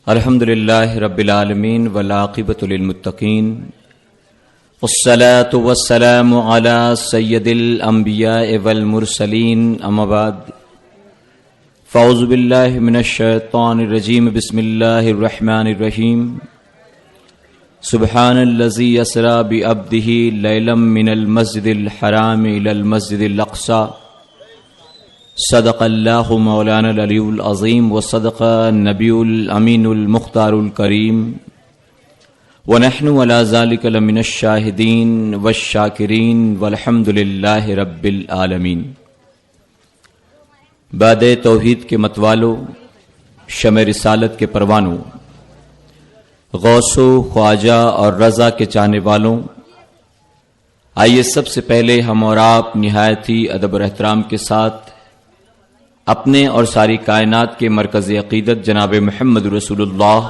الحمدللہ رب العالمین والعاقبۃ للمتقین والصلاة والسلام علی سید الانبیاء والمرسلین اما بعد فاعوذ باللہ من الشیطان الرجیم بسم اللہ الرحمن الرحیم سبحان الذی اسری بعبدہ لیلا من المسجد الحرام الی المسجد الاقصی صدق اللہ مولانا العلی العظیم وصدق النبی الامین المختار الکریم ونحن علی ذلک لمن الشاہدین والشاکرین والحمد للہ رب العالمین۔ باد توحید کے متوالو، شمع رسالت کے پروانوں، غوث و خواجہ اور رضا کے چاہنے والوں، آئیے سب سے پہلے ہم اور آپ نہایت ہی ادب اور احترام کے ساتھ اپنے اور ساری کائنات کے مرکز عقیدت جناب محمد رسول اللہ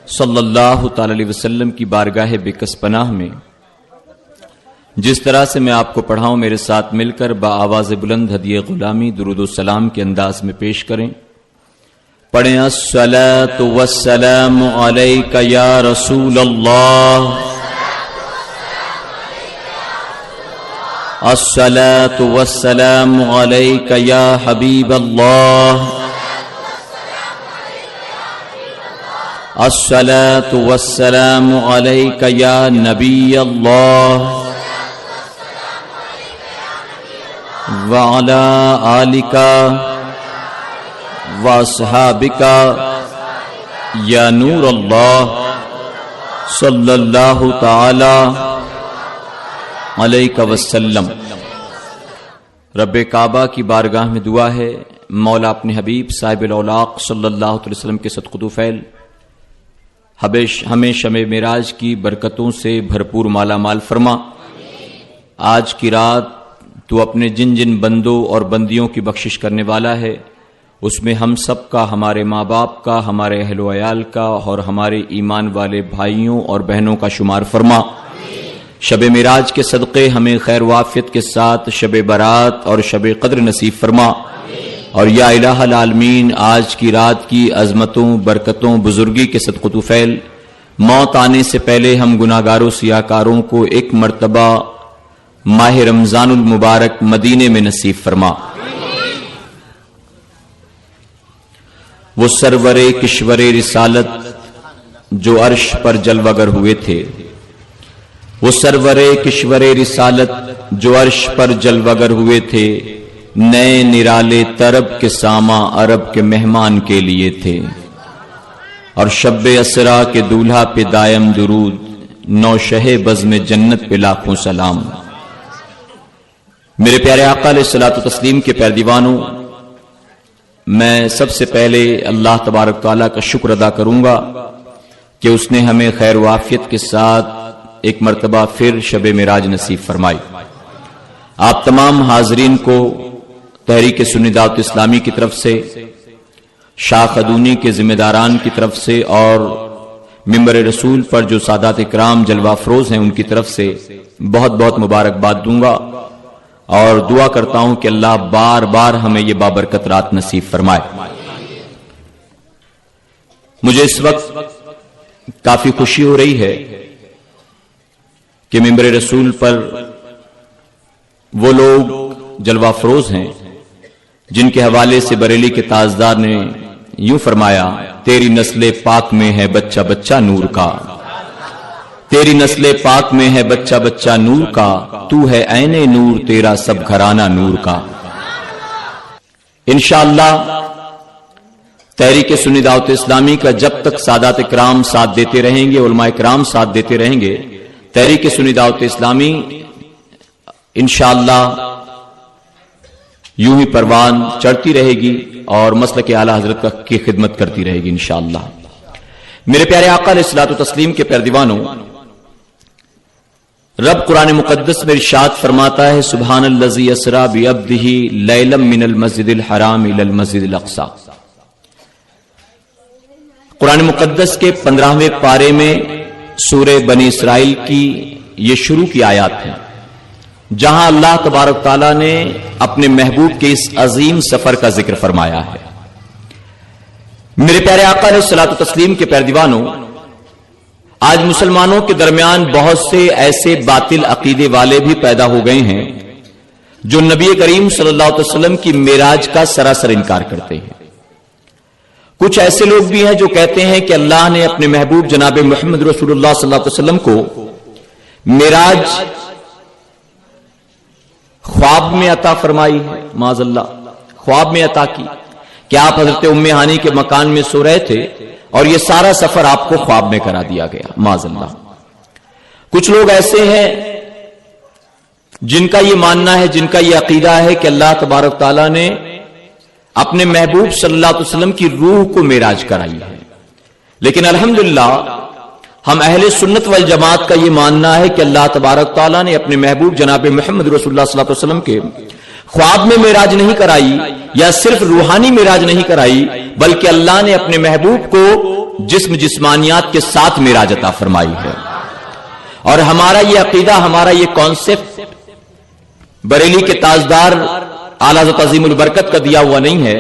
صلی اللہ تعالی علیہ وسلم کی بارگاہ بکس پناہ میں جس طرح سے میں آپ کو پڑھاؤں میرے ساتھ مل کر بآواز بلند ہدیہ غلامی درود و سلام کے انداز میں پیش کریں۔ پڑھیں الصلاۃ والسلام علیک یا رسول اللہ، الصلاۃ والسلام علیک یا حبیب اللہ، الصلاۃ والسلام علیک یا نبی اللہ وعلی آلک واصحابک یا نور اللہ صلی اللہ تعالی علیہ وسلم۔ رب کعبہ کی بارگاہ میں دعا ہے، مولا اپنے حبیب صاحب الاولاق صلی اللہ علیہ وسلم کے صدقۃ و فیل ہمیں شمع معراج کی برکتوں سے بھرپور مالا مال فرما۔ آج کی رات تو اپنے جن جن بندوں اور بندیوں کی بخشش کرنے والا ہے، اس میں ہم سب کا، ہمارے ماں باپ کا، ہمارے اہل و عیال کا اور ہمارے ایمان والے بھائیوں اور بہنوں کا شمار فرما۔ شب معراج کے صدقے ہمیں خیر و عافیت کے ساتھ شب برات اور شب قدر نصیب فرما، اور یا الہ العالمین آج کی رات کی عظمتوں، برکتوں، بزرگی کے صدقۃ و فیل موت آنے سے پہلے ہم گناہگاروں سیاکاروں کو ایک مرتبہ ماہ رمضان المبارک مدینے میں نصیب فرما۔ وہ سرور کشور رسالت جو عرش پر جلوگر ہوئے تھے، وہ سرور کشور رسالت جو عرش پر جلوگر ہوئے تھے، نئے نرالے طرب کے ساما عرب کے مہمان کے لیے تھے، اور شب اسرا کے دولہا پہ دائم درود، نوشہ بزم جنت پہ لاکھوں سلام۔ میرے پیارے آقا علیہ الصلوۃ والتسلیم کے پیر دیوانوں، میں سب سے پہلے اللہ تبارک تعالیٰ کا شکر ادا کروں گا کہ اس نے ہمیں خیر و عافیت کے ساتھ ایک مرتبہ پھر شب معراج نصیب فرمائی۔ آپ تمام حاضرین کو تحریک سنی دعوت اسلامی کی طرف سے، شاہ خدونی کے ذمہ داران کی طرف سے اور ممبر رسول پر جو سادات اکرام جلوہ افروز ہیں ان کی طرف سے بہت بہت مبارکباد دوں گا، اور دعا کرتا ہوں کہ اللہ بار بار ہمیں یہ بابرکت رات نصیب فرمائے۔ مجھے اس وقت کافی خوشی ہو رہی ہے کہ ممبر رسول پر وہ لوگ جلوہ افروز ہیں جن کے حوالے سے بریلی کے تاجدار نے یوں فرمایا، تیری نسل پاک میں ہے بچہ بچہ نور کا، تیری نسل پاک میں ہے بچہ بچہ نور کا، تو ہے عین نور تیرا سب گھرانہ نور کا۔ انشاءاللہ تحریک سنی دعوت اسلامی کا جب تک سادات اکرام ساتھ دیتے رہیں گے، علماء اکرام ساتھ دیتے رہیں گے، تحریک سنی دعوت اسلامی انشاءاللہ یوں ہی پروان چڑھتی رہے گی اور مسلک اعلی حضرت کی خدمت کرتی رہے گی انشاءاللہ۔ میرے پیارے آقا علیہ الصلوۃ والتسلیم کے پیار دیوانوں، رب قرآن مقدس میں ارشاد فرماتا ہے، سبحان الذی اسری بعبدہ لیلا من المسجد الحرام الی المسجد الاقصی۔ قرآن مقدس کے 15ویں پارے میں سورہ بنی اسرائیل کی یہ شروع کی آیات ہیں، جہاں اللہ تبارک تعالیٰ نے اپنے محبوب کے اس عظیم سفر کا ذکر فرمایا ہے۔ میرے پیارے آقا علیہ الصلوۃ والتسلیم کے پیروانوں، آج مسلمانوں کے درمیان بہت سے ایسے باطل عقیدے والے بھی پیدا ہو گئے ہیں جو نبی کریم صلی اللہ علیہ وسلم کی معراج کا سراسر انکار کرتے ہیں۔ کچھ ایسے لوگ بھی ہیں جو کہتے ہیں کہ اللہ نے اپنے محبوب جناب محمد رسول اللہ صلی اللہ علیہ وسلم کو معراج خواب میں عطا فرمائی ہے، معاذ اللہ، خواب میں عطا کی کہ آپ حضرت ام ہانی کے مکان میں سو رہے تھے اور یہ سارا سفر آپ کو خواب میں کرا دیا گیا، معاذ اللہ۔ کچھ لوگ ایسے ہیں جن کا یہ ماننا ہے، جن کا یہ عقیدہ ہے کہ اللہ تبارک تعالیٰ نے اپنے محبوب صلی اللہ علیہ وسلم کی روح کو معراج کرائی ہے، لیکن الحمدللہ ہم اہل سنت والجماعت کا یہ ماننا ہے کہ اللہ تبارک تعالیٰ نے اپنے محبوب جناب محمد رسول اللہ صلی اللہ علیہ وسلم کے خواب میں معراج نہیں کرائی یا صرف روحانی معراج نہیں کرائی، بلکہ اللہ نے اپنے محبوب کو جسمانیات کے ساتھ معراج عطا فرمائی ہے۔ اور ہمارا یہ عقیدہ، ہمارا یہ کانسیپٹ بریلی کے تاجدار اعلیٰ حضرت عظیم البرکت کا دیا ہوا نہیں ہے،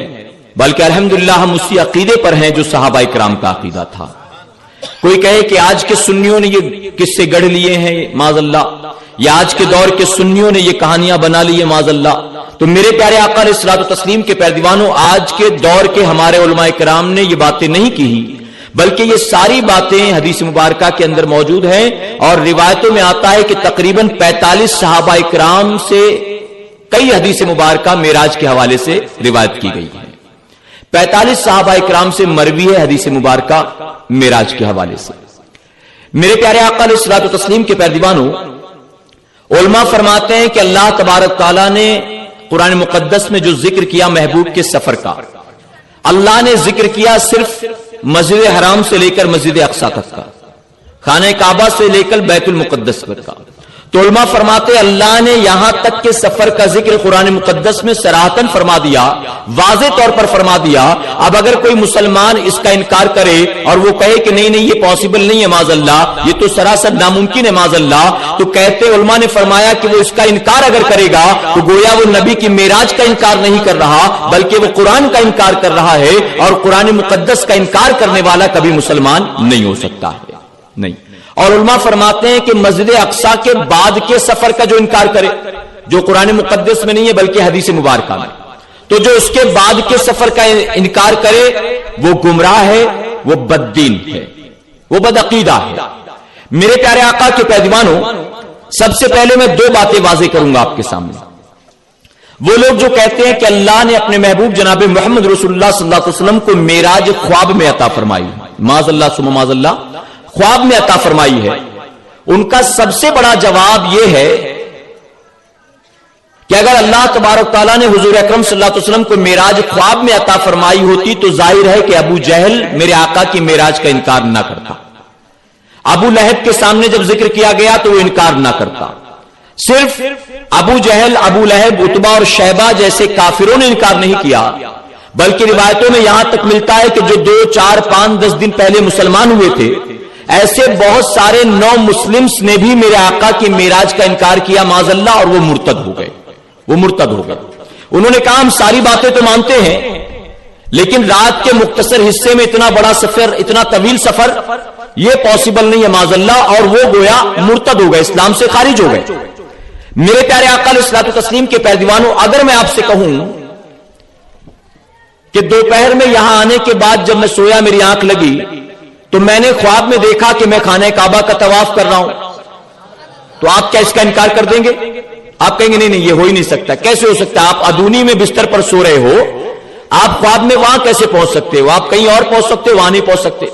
بلکہ الحمدللہ ہم اسی عقیدے پر ہیں جو صحابہ کرام کا عقیدہ تھا۔ کوئی کہے کہ آج کے سنیوں نے یہ قصے گڑھ لیے ہیں، معاذ اللہ، یا آج کے دور کے سنیوں نے یہ کہانیاں بنا لی ہیں، معاذ اللہ، تو میرے پیارے آقا علیہ الصلوۃ والتسلیم کے پیروانوں، آج کے دور کے ہمارے علماء کرام نے یہ باتیں نہیں کی، بلکہ یہ ساری باتیں حدیث مبارکہ کے اندر موجود ہیں، اور روایتوں میں آتا ہے کہ تقریباً 45 صحابہ کرام سے کئی حدیث مبارکہ معراج کے حوالے سے روایت کی گئی ہے۔ 45 صحابہ کرام سے مروی ہے حدیث مبارکہ معراج کے حوالے سے۔ میرے پیارے آقا علیہ الصلوۃ والتسلیم کے پیروانوں، علماء فرماتے ہیں کہ اللہ تبارک تعالیٰ نے قرآن مقدس میں جو ذکر کیا محبوب کے سفر کا، اللہ نے ذکر کیا صرف مسجد حرام سے لے کر مسجد اقصی تک کا، خانہ کعبہ سے لے کر بیت المقدس تک کا، تو علماء فرماتے اللہ نے یہاں تک کہ سفر کا ذکر قرآن مقدس میں صراحتاً فرما دیا، واضح طور پر فرما دیا۔ اب اگر کوئی مسلمان اس کا انکار کرے اور وہ کہے کہ نہیں نہیں یہ پاسبل نہیں ہے، معاذ اللہ، یہ تو سراسر ناممکن ہے، معاذ اللہ، تو کہتے علماء نے فرمایا کہ وہ اس کا انکار اگر کرے گا تو گویا وہ نبی کی معراج کا انکار نہیں کر رہا، بلکہ وہ قرآن کا انکار کر رہا ہے، اور قرآن مقدس کا انکار کرنے والا کبھی مسلمان نہیں ہو سکتا ہے، نہیں۔ اور علماء فرماتے ہیں کہ مسجد اقصی کے بعد کے سفر کا جو انکار کرے، جو قرآن مقدس میں نہیں ہے بلکہ حدیث مبارکہ میں، تو جو اس کے بعد کے سفر کا انکار کرے وہ گمراہ ہے، وہ بددین ہے، وہ بدعقیدہ ہے۔ میرے پیارے آقا کے پیروانوں، سب سے پہلے میں دو باتیں واضح کروں گا آپ کے سامنے۔ وہ لوگ جو کہتے ہیں کہ اللہ نے اپنے محبوب جناب محمد رسول اللہ صلی اللہ علیہ وسلم کو معراج خواب میں عطا فرمائی، معاذ اللہ ثم معاذ اللہ، خواب میں عطا فرمائی ہے، ان کا سب سے بڑا جواب یہ ہے کہ اگر اللہ تبارک تعالیٰ نے حضور اکرم صلی اللہ علیہ وسلم کو معراج خواب میں عطا فرمائی ہوتی تو ظاہر ہے کہ ابو جہل میرے آقا کی معراج کا انکار نہ کرتا، ابو لہب کے سامنے جب ذکر کیا گیا تو وہ انکار نہ کرتا، صرف ابو جہل، ابو لہب، عتبہ اور شیبہ جیسے کافروں نے انکار نہیں کیا، بلکہ روایتوں میں یہاں تک ملتا ہے کہ جو 2، 4، 5، 10 دن پہلے مسلمان ہوئے تھے، ایسے بہت سارے نو مسلمز نے بھی میرے آقا کی معراج کا انکار کیا، معاذ اللہ، اور وہ مرتد ہو گئے، وہ مرتد ہو گئے۔ انہوں نے کہا ہم ساری باتیں تو مانتے ہیں، لیکن رات کے مختصر حصے میں اتنا بڑا سفر، اتنا طویل سفر، یہ پاسبل نہیں ہے، معاذ اللہ، اور وہ گویا مرتد ہو گئے، اسلام سے خارج ہو گئے۔ میرے پیارے آقا علیہ الصلوۃ والتسلیم کے پیروانوں، اگر میں آپ سے کہوں کہ دوپہر میں یہاں آنے کے بعد جب میں سویا میری آنکھ لگی تو میں نے خواب میں دیکھا کہ میں خانہ کعبہ کا طواف کر رہا ہوں، تو آپ کیا اس کا انکار کر دیں گے؟ آپ کہیں گے نہیں نہیں یہ ہو ہی نہیں سکتا، کیسے ہو سکتا ہے؟ آپ ادونی میں بستر پر سو رہے ہو، آپ خواب میں وہاں کیسے پہنچ سکتے ہو؟ آپ کہیں اور پہنچ سکتے ہو، وہاں نہیں پہنچ سکتے۔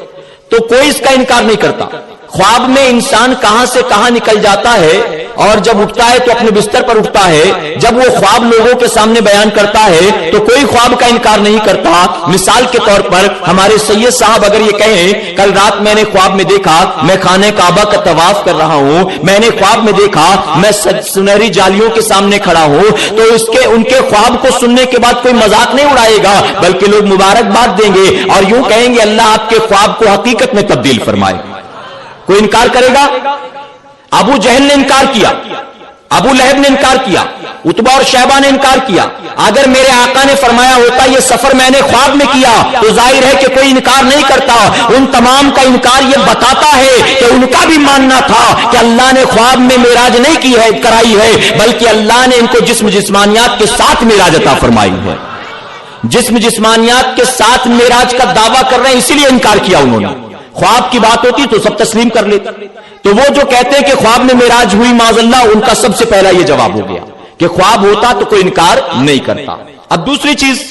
تو کوئی اس کا انکار نہیں کرتا۔ خواب میں انسان کہاں سے کہاں نکل جاتا ہے، اور جب اٹھتا ہے تو اپنے بستر پر اٹھتا ہے، جب وہ خواب لوگوں کے سامنے بیان کرتا ہے تو کوئی خواب کا انکار نہیں کرتا۔ مثال کے طور پر ہمارے سید صاحب اگر یہ کہیں کل رات میں نے خواب میں دیکھا میں خانہ کعبہ کا طواف کر رہا ہوں، میں نے خواب میں دیکھا میں سنہری جالیوں کے سامنے کھڑا ہوں، تو ان کے خواب کو سننے کے بعد کوئی مذاق نہیں اڑائے گا، بلکہ لوگ مبارکباد دیں گے اور یوں کہیں گے اللہ آپ کے خواب کو حقیقت میں تبدیل فرمائے۔ کوئی انکار کرے گا؟ ابو جہل نے انکار کیا، ابو لہب نے انکار کیا, اتبا اور شیبہ نے انکار کیا. اگر میرے آقا نے فرمایا ہوتا یہ سفر میں نے خواب میں کیا تو ظاہر ہے کہ کوئی انکار نہیں کرتا. ان تمام کا انکار یہ بتاتا ہے کہ ان کا بھی ماننا تھا کہ اللہ نے خواب میں معراج نہیں کی ہے کرائی ہے, بلکہ اللہ نے ان کو جسم جسمانیات کے ساتھ معراج عطا فرمائی ہے. جسم جسمانیات کے ساتھ معراج کا دعویٰ کر رہے ہیں, اسی لیے انکار کیا انہوں نے. خواب کی بات ہوتی تو سب تسلیم کر لیتے. تو وہ جو کہتے ہیں کہ خواب میں معراج ہوئی معاذ اللہ, ان کا سب سے پہلا یہ جواب ہو گیا کہ خواب ہوتا تو کوئی انکار نہیں کرتا. اب دوسری چیز,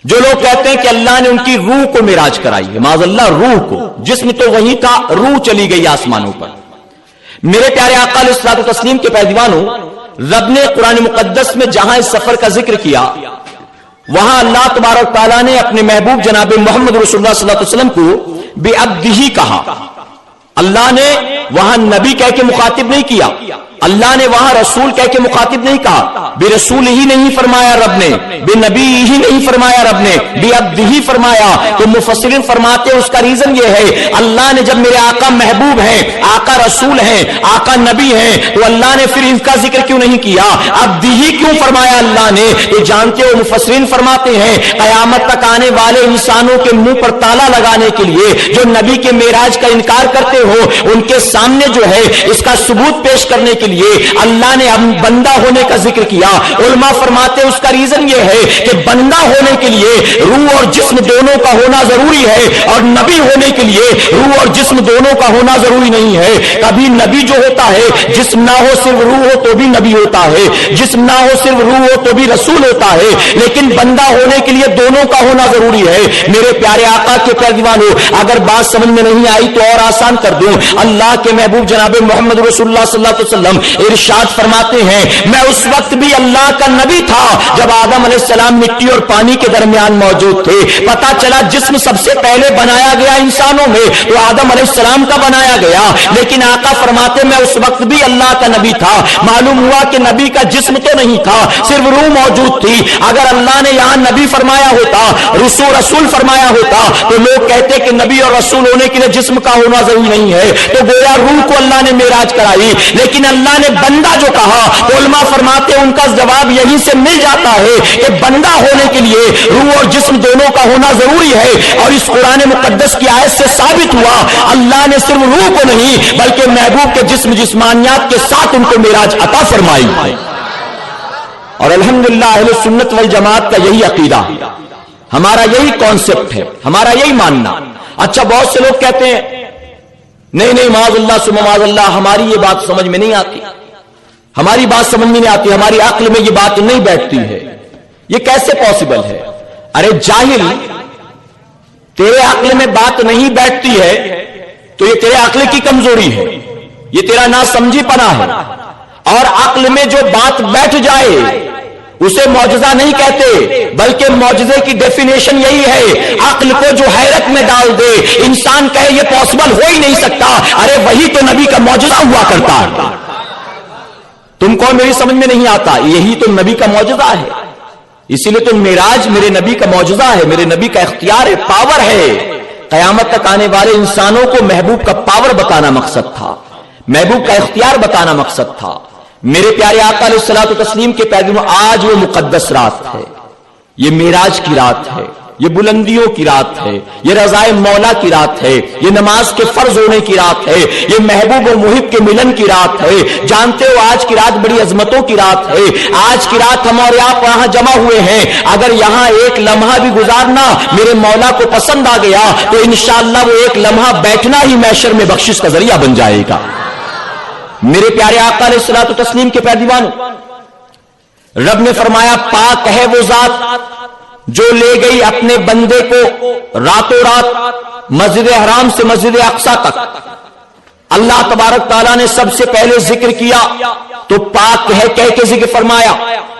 جو لوگ کہتے ہیں کہ اللہ نے ان کی روح کو معراج کرائی ہے, معاذ اللہ روح کو, جسم تو وہی تھا, روح چلی گئی آسمانوں پر. میرے پیارے آقا علیہ الصلوۃ والتسلیم کے پیروانوں, رب نے قرآن مقدس میں جہاں اس سفر کا ذکر کیا وہاں اللہ تبارک تعالیٰ نے اپنے محبوب جناب محمد رسول اللہ صلی اللہ علیہ وسلم کو بے عبدہ کہا. اللہ نے وہاں نبی کہہ کے مخاطب نہیں کیا, اللہ نے وہاں رسول کہہ کے مخاطب نہیں کہا, بے رسول ہی نہیں فرمایا رب نے, بے نبی ہی نہیں فرمایا رب نے, بے عبد ہی فرمایا. تو مفسرین فرماتے ہیں اس کا ریزن یہ ہے, اللہ نے جب میرے آقا محبوب ہیں, آقا رسول ہیں, آقا نبی ہیں, تو اللہ نے پھر ان کا ذکر کیوں نہیں کیا, عبد ہی کیوں فرمایا اللہ نے؟ تو جانتے ہو مفسرین فرماتے ہیں قیامت تک آنے والے انسانوں کے منہ پر تالا لگانے کے لیے جو نبی کے معراج کا انکار کرتے ہو ان کے سامنے جو ہے اس کا ثبوت پیش کرنے کے لیے اللہ نے بندہ ہونے کا ذکر کیا. علماء فرماتے ہیں اس کا ریزن یہ ہے کہ بندہ ہونے کے لیے روح اور جسم دونوں کا ہونا ضروری ہے, اور نبی ہونے کے لیے روح اور جسم دونوں کا ہونا ضروری نہیں ہے. کبھی نبی جو ہوتا ہے جسم نہ ہو صرف روح ہو تو بھی نبی ہوتا ہے, جسم نہ ہو صرف روح ہو تو بھی رسول ہوتا ہے, لیکن بندہ ہونے کے لیے دونوں کا ہونا ضروری ہے. میرے پیارے آقا کے پیروانوں, اگر بات سمجھ میں نہیں آئی تو اور آسان کر دوں. اللہ کے محبوب جناب محمد رسول اللہ صلی اللہ علیہ وسلم ارشاد فرماتے ہیں میں اس وقت بھی اللہ کا نبی تھا جب آدم علیہ السلام مٹی اور پانی کے درمیان موجود تھے. پتا چلا جسم سب سے پہلے بنایا گیا انسانوں میں تو آدم علیہ السلام کا بنایا گیا, لیکن آقا فرماتے میں اس وقت بھی اللہ کا نبی تھا. معلوم ہوا کہ نبی کا جسم تو نہیں تھا, صرف روح موجود تھی. اگر اللہ نے یہاں نبی فرمایا ہوتا, رسول فرمایا ہوتا, تو لوگ کہتے کہ نبی اور رسول ہونے کے لیے جسم کا ہونا ضروری نہیں ہے, تو گویا روح کو اللہ نے معراج کرائی. لیکن اللہ نے بندہ جو کہا, علماء فرماتے ہیں ان کا جواب یہیں سے مل جاتا ہے کہ بندہ ہونے کے لیے روح اور جسم دونوں کا ہونا ضروری ہے. اور اس قرآن مقدس کی آیت سے ثابت ہوا اللہ نے صرف روح کو نہیں بلکہ محبوب کے جسم جسمانیات کے ساتھ ان کو معراج عطا فرمائی. اور الحمدللہ اہل سنت والجماعت کا یہی عقیدہ, ہمارا یہی کانسیپٹ ہے, ہمارا یہی ماننا. اچھا بہت سے لوگ کہتے ہیں نہیں معاذ اللہ ثم معاذ اللہ, ہماری یہ بات سمجھ میں نہیں آتی, ہماری بات سمجھ میں نہیں آتی, ہماری عقل میں یہ بات نہیں بیٹھتی ہے, یہ کیسے پاسبل ہے؟ ارے جاہل, تیرے عقل میں بات نہیں بیٹھتی ہے تو یہ تیرے عقل کی کمزوری ہے, یہ تیرا ناسمجھی پنا ہے. اور عقل میں جو بات بیٹھ جائے اسے معجزہ نہیں کہتے, بلکہ معجزے کی ڈیفینیشن یہی ہے عقل کو جو حیرت میں ڈال دے, انسان کہے یہ پاسبل ہو ہی نہیں سکتا, ارے وہی تو نبی کا معجزہ ہوا کرتا ہے. تم کو میری سمجھ میں نہیں آتا, یہی تو نبی کا معجزہ ہے. اسی لیے تو معراج میرے نبی کا معجزہ ہے, میرے نبی کا اختیار ہے, پاور ہے. قیامت تک آنے والے انسانوں کو محبوب کا پاور بتانا مقصد تھا, محبوب کا اختیار بتانا مقصد تھا. میرے پیارے آقا علیہ الصلوۃ والتسلیم کے پیغام, آج وہ مقدس رات ہے, یہ معراج کی رات ہے, یہ بلندیوں کی رات ہے, یہ رضائے مولا کی رات ہے, یہ نماز کے فرض ہونے کی رات ہے, یہ محبوب و محب کے ملن کی رات ہے. جانتے ہو آج کی رات بڑی عظمتوں کی رات ہے. آج کی رات ہم اور آپ یہاں جمع ہوئے ہیں, اگر یہاں ایک لمحہ بھی گزارنا میرے مولا کو پسند آ گیا تو انشاءاللہ وہ ایک لمحہ بیٹھنا ہی محشر میں بخشش کا ذریعہ بن جائے گا. میرے پیارے آقا علیہ الصلوۃ والتسلیم کے پیروان, رب نے فرمایا پاک ہے وہ ذات جو لے گئی اپنے بندے کو راتوں رات مسجد حرام سے مسجد اقصی تک. اللہ تبارک تعالیٰ نے سب سے پہلے ذکر کیا تو پاک ہے کہہ کے ذکر فرمایا.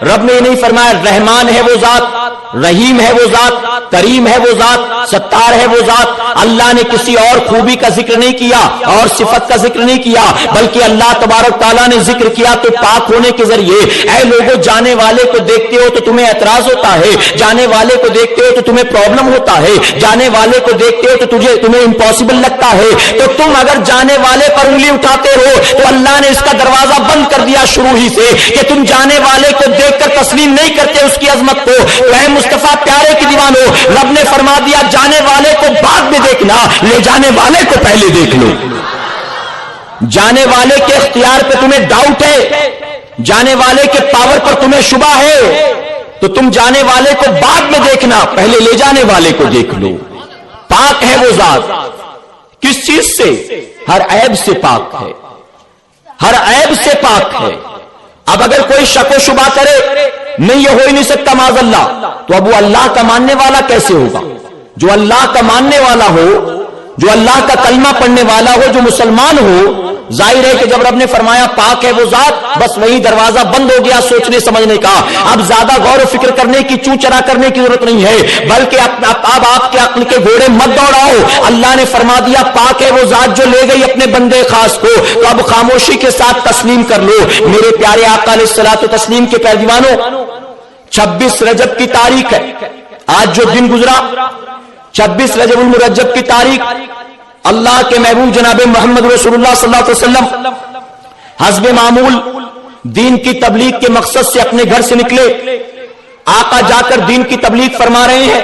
رب نے یہ نہیں فرمایا رحمان ہے وہ ذات, رحیم ہے وہ ذات, کریم ہے وہ ذات, ستار ہے وہ ذات. اللہ نے کسی اور خوبی کا ذکر نہیں کیا اور صفت کا ذکر نہیں کیا, بلکہ اللہ تبارک تعالیٰ نے ذکر کیا تو پاک ہونے کے ذریعے. اے لوگوں, جانے والے کو دیکھتے ہو تو تمہیں اعتراض ہوتا ہے, جانے والے کو دیکھتے ہو تو تمہیں پرابلم ہوتا ہے, جانے والے کو دیکھتے ہو تو تمہیں امپاسبل لگتا ہے. تو تم اگر جانے والے والے پر انگلی اٹھاتے ہو تو اللہ نے اس کا دروازہ بند کر دیا شروع ہی سے کہ تم جانے والے کو دیکھ کر تسلیم نہیں کرتے اس کی عظمت کو. اے مصطفیٰ پیارے کی دیوانو، رب نے فرما دیا جانے والے کو بعد میں دیکھنا، لے جانے والے کو پہلے دیکھ لو. جانے والے کے اختیار پہ تمہیں ڈاؤٹ ہے، جانے والے کے پاور پر تمہیں شبہ ہے، تو تم جانے والے کو بعد میں دیکھنا، پہلے لے جانے والے کو دیکھ لو. پاک ہے وہ ذات، کس چیز سے؟ ہر عیب سے پاک ہے، ہر عیب سے پاک ہے. اب اگر کوئی شک و شبہ کرے نہیں یہ ہو ہی نہیں سکتا معاذ اللہ، تو اب وہ اللہ کا ماننے والا کیسے ہوگا؟ جو اللہ کا ماننے والا ہو، جو اللہ کا کلمہ پڑھنے والا ہو، جو مسلمان ہو، ظاہر ہے کہ جب رب نے فرمایا پاک ہے وہ ذات، بس وہی دروازہ بند ہو گیا سوچنے سمجھنے کا. اب زیادہ غور و فکر کرنے کی، چوں چرا کرنے کی ضرورت نہیں ہے، بلکہ اب آپ کے عقل کے گھوڑے مت دوڑاؤ. اللہ نے فرما دیا پاک ہے وہ ذات جو لے گئی اپنے بندے خاص کو، تو اب خاموشی کے ساتھ تسلیم کر لو. میرے پیارے آقا علیہ الصلوۃ والتسلیم کے پیروانوں، 26 رجب کی تاریخ ہے آج جو دن گزرا، 26 رجب المرجب کی تاریخ. اللہ کے محبوب جناب محمد رسول اللہ صلی اللہ علیہ وسلم حسب معمول دین کی تبلیغ کے مقصد سے اپنے گھر سے نکلے. آقا جا کر دین کی تبلیغ فرما رہے ہیں،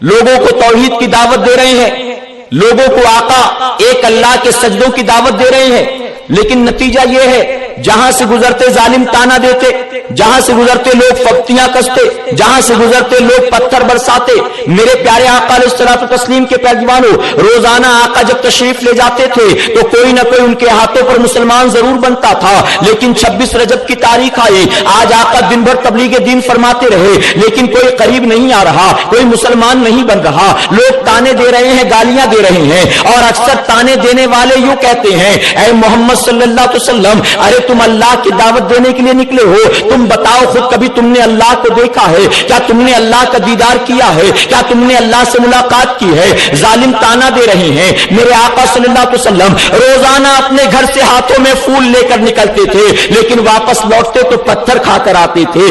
لوگوں کو توحید کی دعوت دے رہے ہیں، لوگوں کو آقا ایک اللہ کے سجدوں کی دعوت دے رہے ہیں. لیکن نتیجہ یہ ہے جہاں سے گزرتے ظالم تانا دیتے، جہاں سے گزرتے لوگ فبتیاں کستے، جہاں سے گزرتے لوگ پتھر برساتے. میرے پیارے آقا علیہ الصلوۃ والتسلیم کے پیروانوں، روزانہ آقا جب تشریف لے جاتے تھے تو کوئی نہ کوئی ان کے ہاتھوں پر مسلمان ضرور بنتا تھا. لیکن 26 رجب کی تاریخ آئی، آج آقا دن بھر تبلیغ دین فرماتے رہے، لیکن کوئی قریب نہیں آ رہا، کوئی مسلمان نہیں بن رہا. لوگ تانے دے رہے ہیں، گالیاں دے رہے ہیں، اور اکثر تانے دینے والے یوں کہتے ہیں اے محمد صلی اللہ علیہ وسلم، ارے تم اللہ کی دعوت دینے کے لیے نکلے ہو، تم بتاؤ خود کبھی تم نے اللہ کو دیکھا ہے کیا؟ تم نے اللہ کا دیدار کیا ہے کیا؟ تم نے اللہ سے ملاقات کی ہے؟ ظالم تانا دے رہے ہیں. میرے آقا صلی اللہ علیہ وسلم روزانہ اپنے گھر سے ہاتھوں میں پھول لے کر نکلتے تھے، لیکن واپس لوٹتے تو پتھر کھا کر آتے تھے،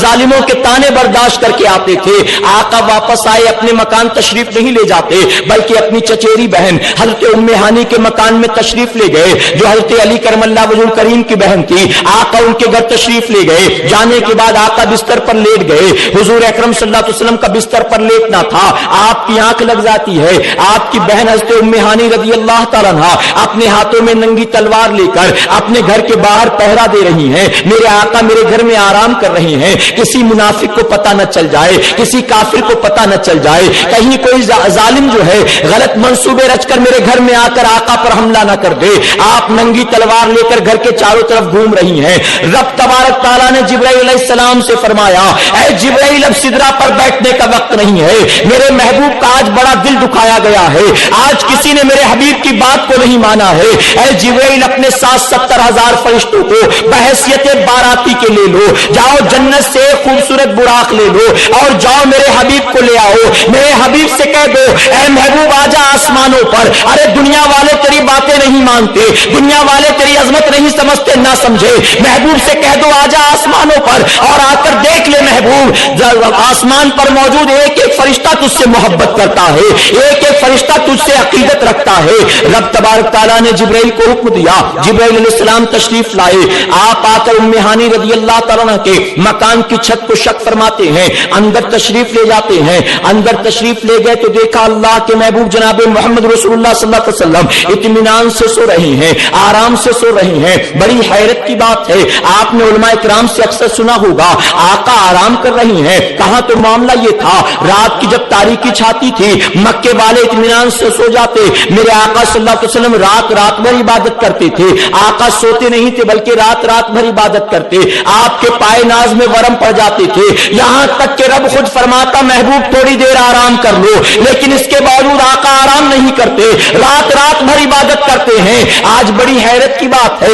ظالموں کے تانے برداشت کر کے آتے تھے. آقا واپس آئے، اپنے مکان تشریف نہیں لے جاتے، بلکہ اپنی چچیری بہن حضرت ام ہانی کے مکان میں تشریف لے گئے، جو حضرت علی کرم اللہ وجہ کریم کی بہن تھی. آقا ان کے گھر تشریف لے گئے. جانے کے بعد آقا بستر پر لیٹ گئے. حضور اکرم صلی اللہ علیہ وسلم کا بستر پر لیٹنا تھا، آپ کی آنکھ لگ جاتی ہے. آپ کی بہن حضرت ام ہانی رضی اللہ تعالیٰ عنہا اپنے ہاتھوں میں ننگی تلوار لے کر اپنے گھر کے باہر پہرا دے رہی ہیں. میرے آقا میرے گھر میں آرام کر رہے ہیں، کسی منافق کو پتہ نہ چل جائے، کسی کافر کو پتہ نہ چل جائے، کہیں کوئی ظالم جو ہے غلط منصوبے رچ کر میرے گھر میں آ کر آقا پر حملہ نہ کر دے. آپ ننگی تلوار لے کر گھر کے چاروں طرف گھوم رہی ہیں. رب تبارک تعالیٰ نے جبرائیل علیہ السلام سے فرمایا اے جبرائیل اب سدرہ پر بیٹھنے کا وقت نہیں ہے، میرے محبوب کا آج بڑا دل دکھایا گیا ہے، آج کسی نے میرے حبیب کی بات کو نہیں مانا ہے. اے جبرائیل اپنے 70,000 فرشتوں کو بحیثیت باراتی کے لے لو، جاؤ جنت سے خوبصورت براق لے لو اور جاؤ میرے حبیب کو لے آؤ. میرے حبیب سے کہہ دو اے محبوب آجا آسمانوں پر. ارے دنیا والے تیری باتیں نہیں مانتے، دنیا والے تیری عظمت نہیں سمجھتے، نہ سمجھے. محبوب سے کہہ دو آجا آسمانوں پر اور آ کر دیکھ لے محبوب آسمان پر موجود ایک ایک فرشتہ تجھ سے محبت کرتا ہے، ایک ایک فرشتہ تجھ سے عقیدت رکھتا ہے. رب تبارک تعالیٰ نے جبرائیل کو حکم دیا، جبرائیل علیہ السلام تشریف لائے. آپ آ کر ام ہانی رضی اللہ تعالیٰ کے مکان کی چھت کو شق فرماتے ہیں، اندر تشریف لے جاتے ہیں. اندر تشریف لے گئے تو دیکھا اللہ کے محبوب جناب محمد رسول اللہ صلی اللہ علیہ وسلم اطمینان سے سو رہے ہیں، آرام سے سو رہے ہیں. بڑی حیرت کی بات ہے، آپ نے علماء کرام سے اکثر سنا ہوگا آقا آرام کر رہی ہیں. کہاں تو معاملہ یہ تھا رات کی جب تاریکی چھاتی تھی مکے والے اطمینان سے سو جاتے. میرے آقا صلی اللہ علیہ وسلم رات بھر عبادت کرتے تھے. آقا سوتے نہیں تھے بلکہ رات بھر عبادت کرتے. آپ کے پائے ناز میں ورم پڑ جاتے تھے، یہاں تک کہ رب خود فرماتا محبوب تھوڑی دیر آرام کر لو. لیکن اس کے باوجود آقا آرام نہیں کرتے، رات بھر عبادت کرتے ہیں. آج بڑی حیرت کی بات ہے،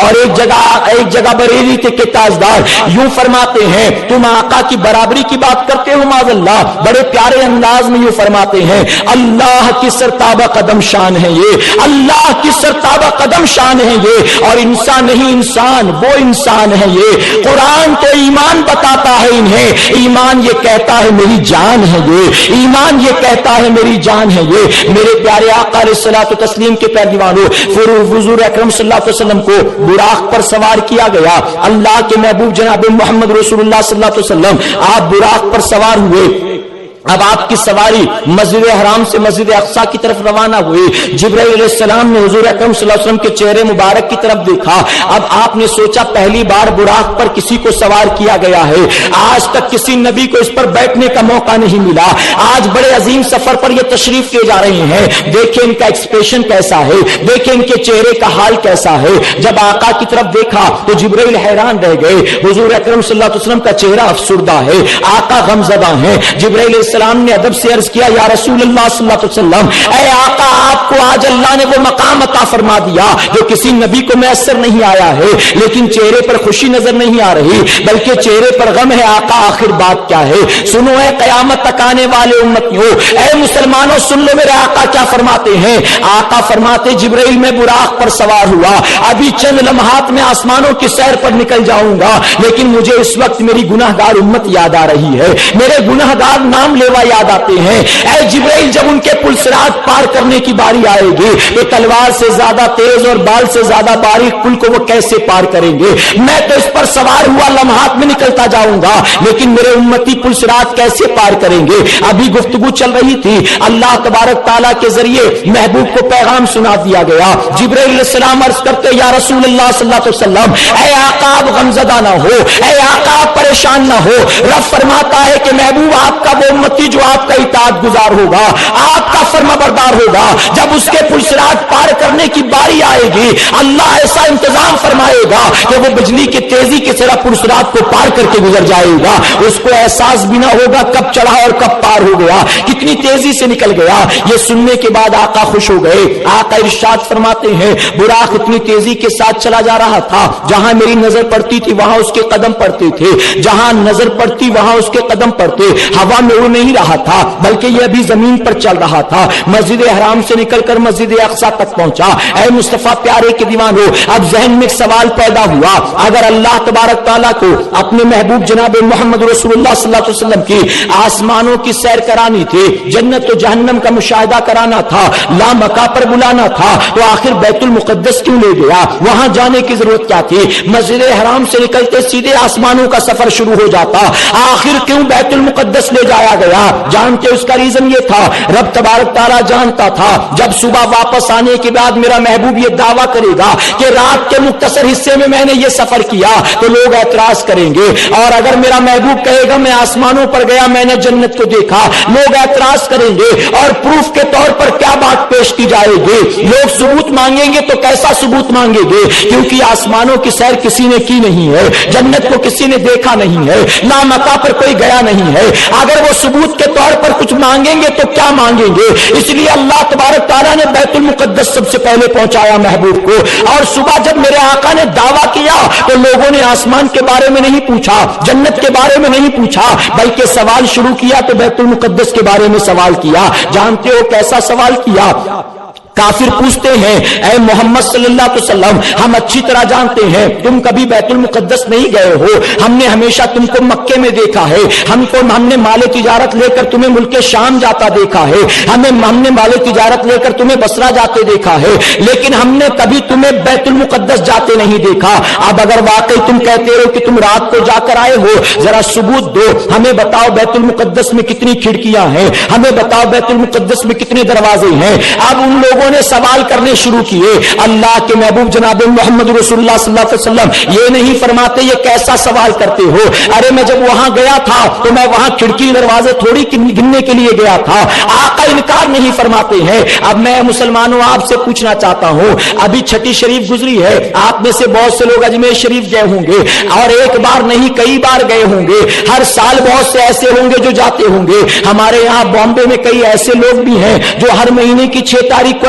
اور ایک جگہ بریلی کے تاجدار یوں فرماتے ہیں, تم آقا کی برابری کی بات کرتے ہو معاذ اللہ, بڑے پیارے انداز میں یوں فرماتے ہیں, اللہ کی سرتابہ قدم شان ہے یہ, اللہ کی سرتابہ قدم شان ہے یہ, اور انسان نہیں انسان وہ انسان ہے یہ. قرآن تو ایمان بتاتا ہے انہیں, ایمان یہ کہتا ہے میری جان ہے یہ, ایمان یہ کہتا ہے میری جان ہے یہ. میرے پیارے آقا علیہ الصلوۃ والتسلیم کے پیروانوں, حضور اکرم صلی اللہ علیہ وسلم کو براق پر سوار کیا گیا. اللہ کے محبوب جناب محمد رسول اللہ صلی اللہ علیہ وسلم آپ براق پر سوار ہوئے. اب آپ کی سواری مسجد حرام سے مسجد اقصی کی طرف روانہ ہوئی. جبرائیل علیہ السلام نے حضور اکرم صلی اللہ علیہ وسلم کے چہرے مبارک کی طرف دیکھا. اب آپ نے سوچا پہلی بار براق پر کسی کو سوار کیا گیا ہے, آج تک کسی نبی کو اس پر بیٹھنے کا موقع نہیں ملا. آج بڑے عظیم سفر پر یہ تشریف لے جا رہے ہیں. دیکھیں ان کا ایکسپریشن کیسا ہے, دیکھیں ان کے چہرے کا حال کیسا ہے. جب آقا کی طرف دیکھا تو جبرائیل حیران رہ گئے. حضور اکرم صلی اللہ علیہ وسلم کا چہرہ افسردہ ہے, آقا غمزدہ ہیں. جبرائیل السلام نے ادب سے عرض کیا, یا رسول اللہ صلی اللہ علیہ وسلم, اے آقا آپ کو آج اللہ نے وہ مقام عطا فرما دیا جو کسی نبی کو میسر نہیں آیا ہے. لیکن چہرے پر خوشی نظر نہیں آ رہی بلکہ چہرے پر غم ہے. آقا آخر بات کیا ہے؟ سنو اے قیامت تک آنے والے امتیوں, اے مسلمانوں سن لو میرے آقا کیا فرماتے ہیں. آقا فرماتے جبرائیل میں براق پر سوار ہوا, ابھی چند لمحات میں آسمانوں کی سیر پر نکل جاؤں گا, لیکن مجھے اس وقت میری گناہگار امت یاد آ رہی ہے, میرے گناہگار نام لیوا یاد آتے ہیں. اے جبرائیل جب ان کے پل صراط پار کرنے کی باری آئے گی تو تلوار سے زیادہ تیز اور بال سے زیادہ باریک پل کو وہ کیسے پار کریں گے؟ میں تو اس پر سوار ہوا لمحات میں نکلتا جاؤں گا, لیکن میرے امتی پل صراط کیسے پار کریں گے؟ ابھی گفتگو چل رہی تھی, اللہ تبارک تعالیٰ کے ذریعے محبوب کو پیغام سنا دیا گیا. جبرائیل علیہ السلام عرض کرتے, یا رسول اللہ صلی اللہ علیہ وسلم, اے آقا آپ غمزدہ نہ ہو, اے آقا آپ پریشان نہ ہو. رب فرماتا ہے کہ محبوب آپ کا وہ امتی جو آپ کا اطاعت گزار ہوگا, آپ کا فرما بردار ہوگا, جب اس کے پل صراط پار کرنے کی باری آئے گی اللہ ایسا انتظام فرمائے گا کہ وہ بجلی کی تیزی کی طرح پل صراط کو پار کر کے گزر جائے گا. اس کو احساس بھی نہ ہوگا کب چڑھا اور کب پار ہو گیا, کتنی تیزی سے نکل گیا. یہ سننے کے بعد آقا خوش ہو گئے. آقا ارشاد فرماتے ہیں, براق اتنی تیزی کے ساتھ چلا جا رہا تھا, جہاں میری نظر پڑتی تھی وہاں اس کے قدم پڑتے تھے, جہاں نظر پڑتی وہاں اس کے قدم پڑتے. ہوا میں اڑ نہیں رہا تھا بلکہ یہ ابھی زمین پر چل رہا تھا. مسجد حرام سے نکل کر مسجد اقصی تک پہنچا. اے مصطفیٰ پیارے کے دیوانوں, اب ذہن میں ایک سوال پیدا ہوا, اگر اللہ تبارک تعالیٰ کو اپنے محبوب جناب محمد رسول اللہ صلی اللہ علیہ وسلم کی آسمانوں کی سیر کرانی تھی, جنت و جہنم کا مشاہدہ کرانا تھا, لامکا پر بلانا تھا, تو آخر بیت المقدس کیوں لے گیا؟ وہاں جانے کی ضرورت کیا تھی؟ مسجد حرام سے نکلتے سیدھے آسمانوں کا سفر شروع ہو جاتا, آخر کیوں بیت المقدس لے جایا گیا؟ جانتے اس کا ریزن یہ تھا, رب تبارک تعالیٰ جانتا تھا جب صبح واپس آنے کے بعد میرا محبوب یہ دعویٰ کرے گا کہ رات کے مختصر حصے میں نے یہ سفر کیا تو لوگ اعتراض کریں گے, اور اگر میرا محبوب کہے گا میں آسمانوں پر گیا میں نے جنت کو دیکھا, لوگ اعتراض کریں گے. اور پروف کے طور پر کیا بات پیش کی جائے گی؟ لوگ ثبوت مانگیں گے, تو کیسا ثبوت مانگیں گے؟ کیونکہ آسمانوں کی سیر کسی نے کی نہیں ہے, جنت کو کسی نے دیکھا نہیں ہے, لامکا پر کوئی گیا نہیں ہے. اگر وہ ثبوت کے طور پر کچھ مانگیں گے تو کیا مانگیں گے؟ اس لیے اللہ تبارک تعالیٰ نے بیت المقدس سب سے پہلے پہنچایا محبوب کو. اور صبح جب میرے آقا نے دعویٰ کیا تو لوگوں نے آسمان کے بارے میں نہیں پوچھا, جنت کے بارے میں نہیں پوچھا, بلکہ سوال شروع کیا تو بیت المقدس کے بارے میں سوال کیا. جانتے ہو کیسا سوال کیا؟ کافر پوچھتے ہیں, اے محمد صلی اللہ علیہ وسلم, ہم اچھی طرح جانتے ہیں تم کبھی بیت المقدس نہیں گئے ہو, ہم نے ہمیشہ تم کو مکے میں دیکھا ہے, ہم نے مال تجارت لے کر تمہیں ملک شام جاتا دیکھا ہے, ہم نے مال تجارت لے کر تمہیں بصرہ جاتے دیکھا ہے, لیکن ہم نے کبھی تمہیں بیت المقدس جاتے نہیں دیکھا. اب اگر واقعی تم کہتے ہو کہ تم رات کو جا کر آئے ہو, ذرا ثبوت دو, ہمیں بتاؤ بیت المقدس میں کتنی کھڑکیاں ہیں, ہمیں بتاؤ بیت المقدس میں کتنے دروازے ہیں. اب ان لوگوں نے سوال کرنے شروع کیے. اللہ کے محبوب جناب محمد رسول اللہ صلی اللہ علیہ وسلم یہ نہیں فرماتے یہ کیسا سوال کرتے ہو, ارے میں جب وہاں گیا تھا تو میں وہاں کھڑکی دروازے تھوڑی گننے کے لیے گیا تھا. آقا انکار نہیں فرماتے ہیں. اب میں مسلمانوں آپ سے پوچھنا چاہتا ہوں, ابھی چھٹی شریف گزری ہے, آپ میں سے بہت سے لوگ اجمیر شریف گئے ہوں گے, اور ایک بار نہیں کئی بار گئے ہوں گے, ہر سال بہت سے ایسے ہوں گے جو جاتے ہوں گے. ہمارے یہاں بامبے میں کئی ایسے لوگ بھی ہیں جو ہر مہینے کی 6 تاریخ کو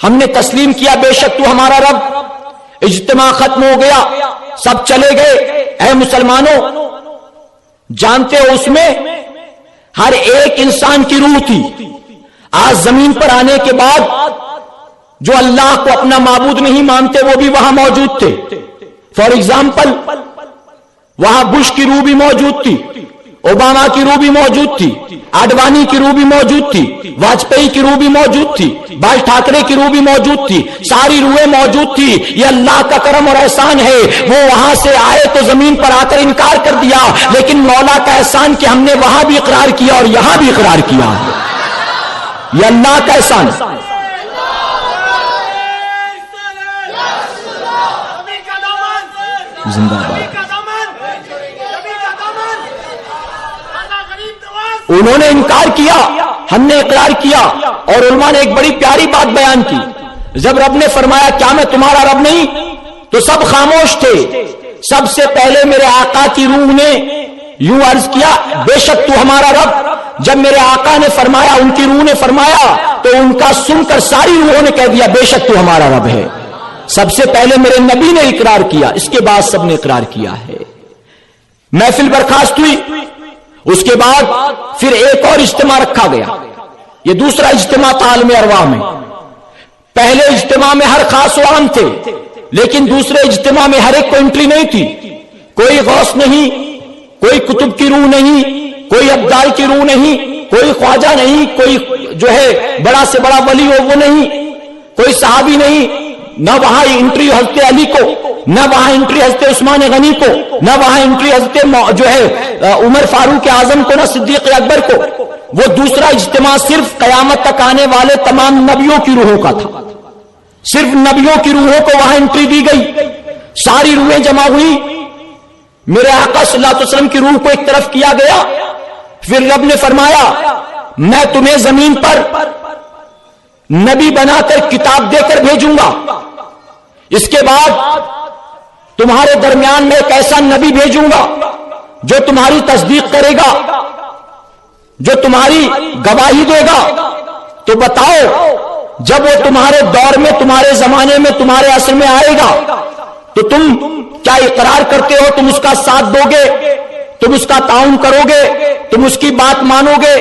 ہم نے تسلیم کیا بے شک تو ہمارا رب. اجتماع ختم ہو گیا, سب چلے گئے. اے مسلمانوں, جانتے ہو اس میں ہر ایک انسان کی روح تھی. آج زمین پر آنے کے بعد جو اللہ کو اپنا معبود نہیں مانتے وہ بھی وہاں موجود تھے. فار ایگزامپل, وہاں بش کی روح بھی موجود تھی, اوباما کی روح بھی موجود تھی, آڈوانی کی روح بھی موجود تھی, واجپئی کی روح بھی موجود تھی, باج ٹھاکرے کی روح بھی موجود تھی. ساری روحیں موجود تھی. یہ اللہ کا کرم اور احسان ہے. وہ وہاں سے آئے تو زمین پر آ کر انکار کر دیا, لیکن مولا کا احسان کہ ہم نے وہاں بھی اقرار کیا اور یہاں بھی اقرار کیا. یہ اللہ کا احسان. زندہ باد. انہوں نے انکار کیا, ہم نے اقرار کیا. اور علماء نے ایک بڑی پیاری بات بیان کی. جب رب نے فرمایا کیا میں تمہارا رب نہیں, تو سب خاموش تھے. سب سے پہلے میرے آقا کی روح نے یوں عرض کیا بے شک تو ہمارا رب. جب میرے آقا نے فرمایا, ان کی روح نے فرمایا, تو ان کا سن کر ساری روحوں نے کہہ دیا بے شک تو ہمارا رب ہے. سب سے پہلے میرے نبی نے اقرار کیا, اس کے بعد سب نے اقرار کیا ہے. محفل برخاست ہوئی. اس کے بعد پھر ایک اور اجتماع رکھا گیا. یہ دوسرا اجتماع تھا عالم ارواح میں. پہلے اجتماع میں ہر خاص و عام تھے, لیکن دوسرے اجتماع میں ہر ایک کو انٹری نہیں تھی. کوئی غوث نہیں, کوئی کتب کی روح نہیں, کوئی ابدال کی روح نہیں, کوئی خواجہ نہیں, کوئی جو ہے بڑا سے بڑا ولی ہو وہ نہیں, کوئی صحابی نہیں. نہ وہاں انٹری حضرت علی کو, نہ وہاں انٹری حضرت عثمان غنی کو, نہ وہاں انٹری حضرت جو ہے عمر فاروق اعظم کو, نہ صدیق اکبر کو. وہ دوسرا اجتماع صرف قیامت تک آنے والے تمام نبیوں کی روحوں کا تھا. صرف نبیوں کی روحوں کو وہاں انٹری دی گئی. ساری روحیں جمع ہوئی. میرے آقا صلی اللہ علیہ وسلم کی روح کو ایک طرف کیا گیا. پھر رب نے فرمایا میں تمہیں زمین پر نبی بنا کر کتاب دے کر بھیجوں گا. اس کے بعد تمہارے درمیان میں ایک ایسا نبی بھیجوں گا جو تمہاری تصدیق کرے گا, جو تمہاری گواہی دے گا. تو بتاؤ جب وہ تمہارے دور میں, تمہارے زمانے میں, تمہارے عصر میں آئے گا تو تم کیا اقرار کرتے ہو؟ تم اس کا ساتھ دو گے, تم اس کا تعاون کرو گے, تم اس کی بات مانو گے؟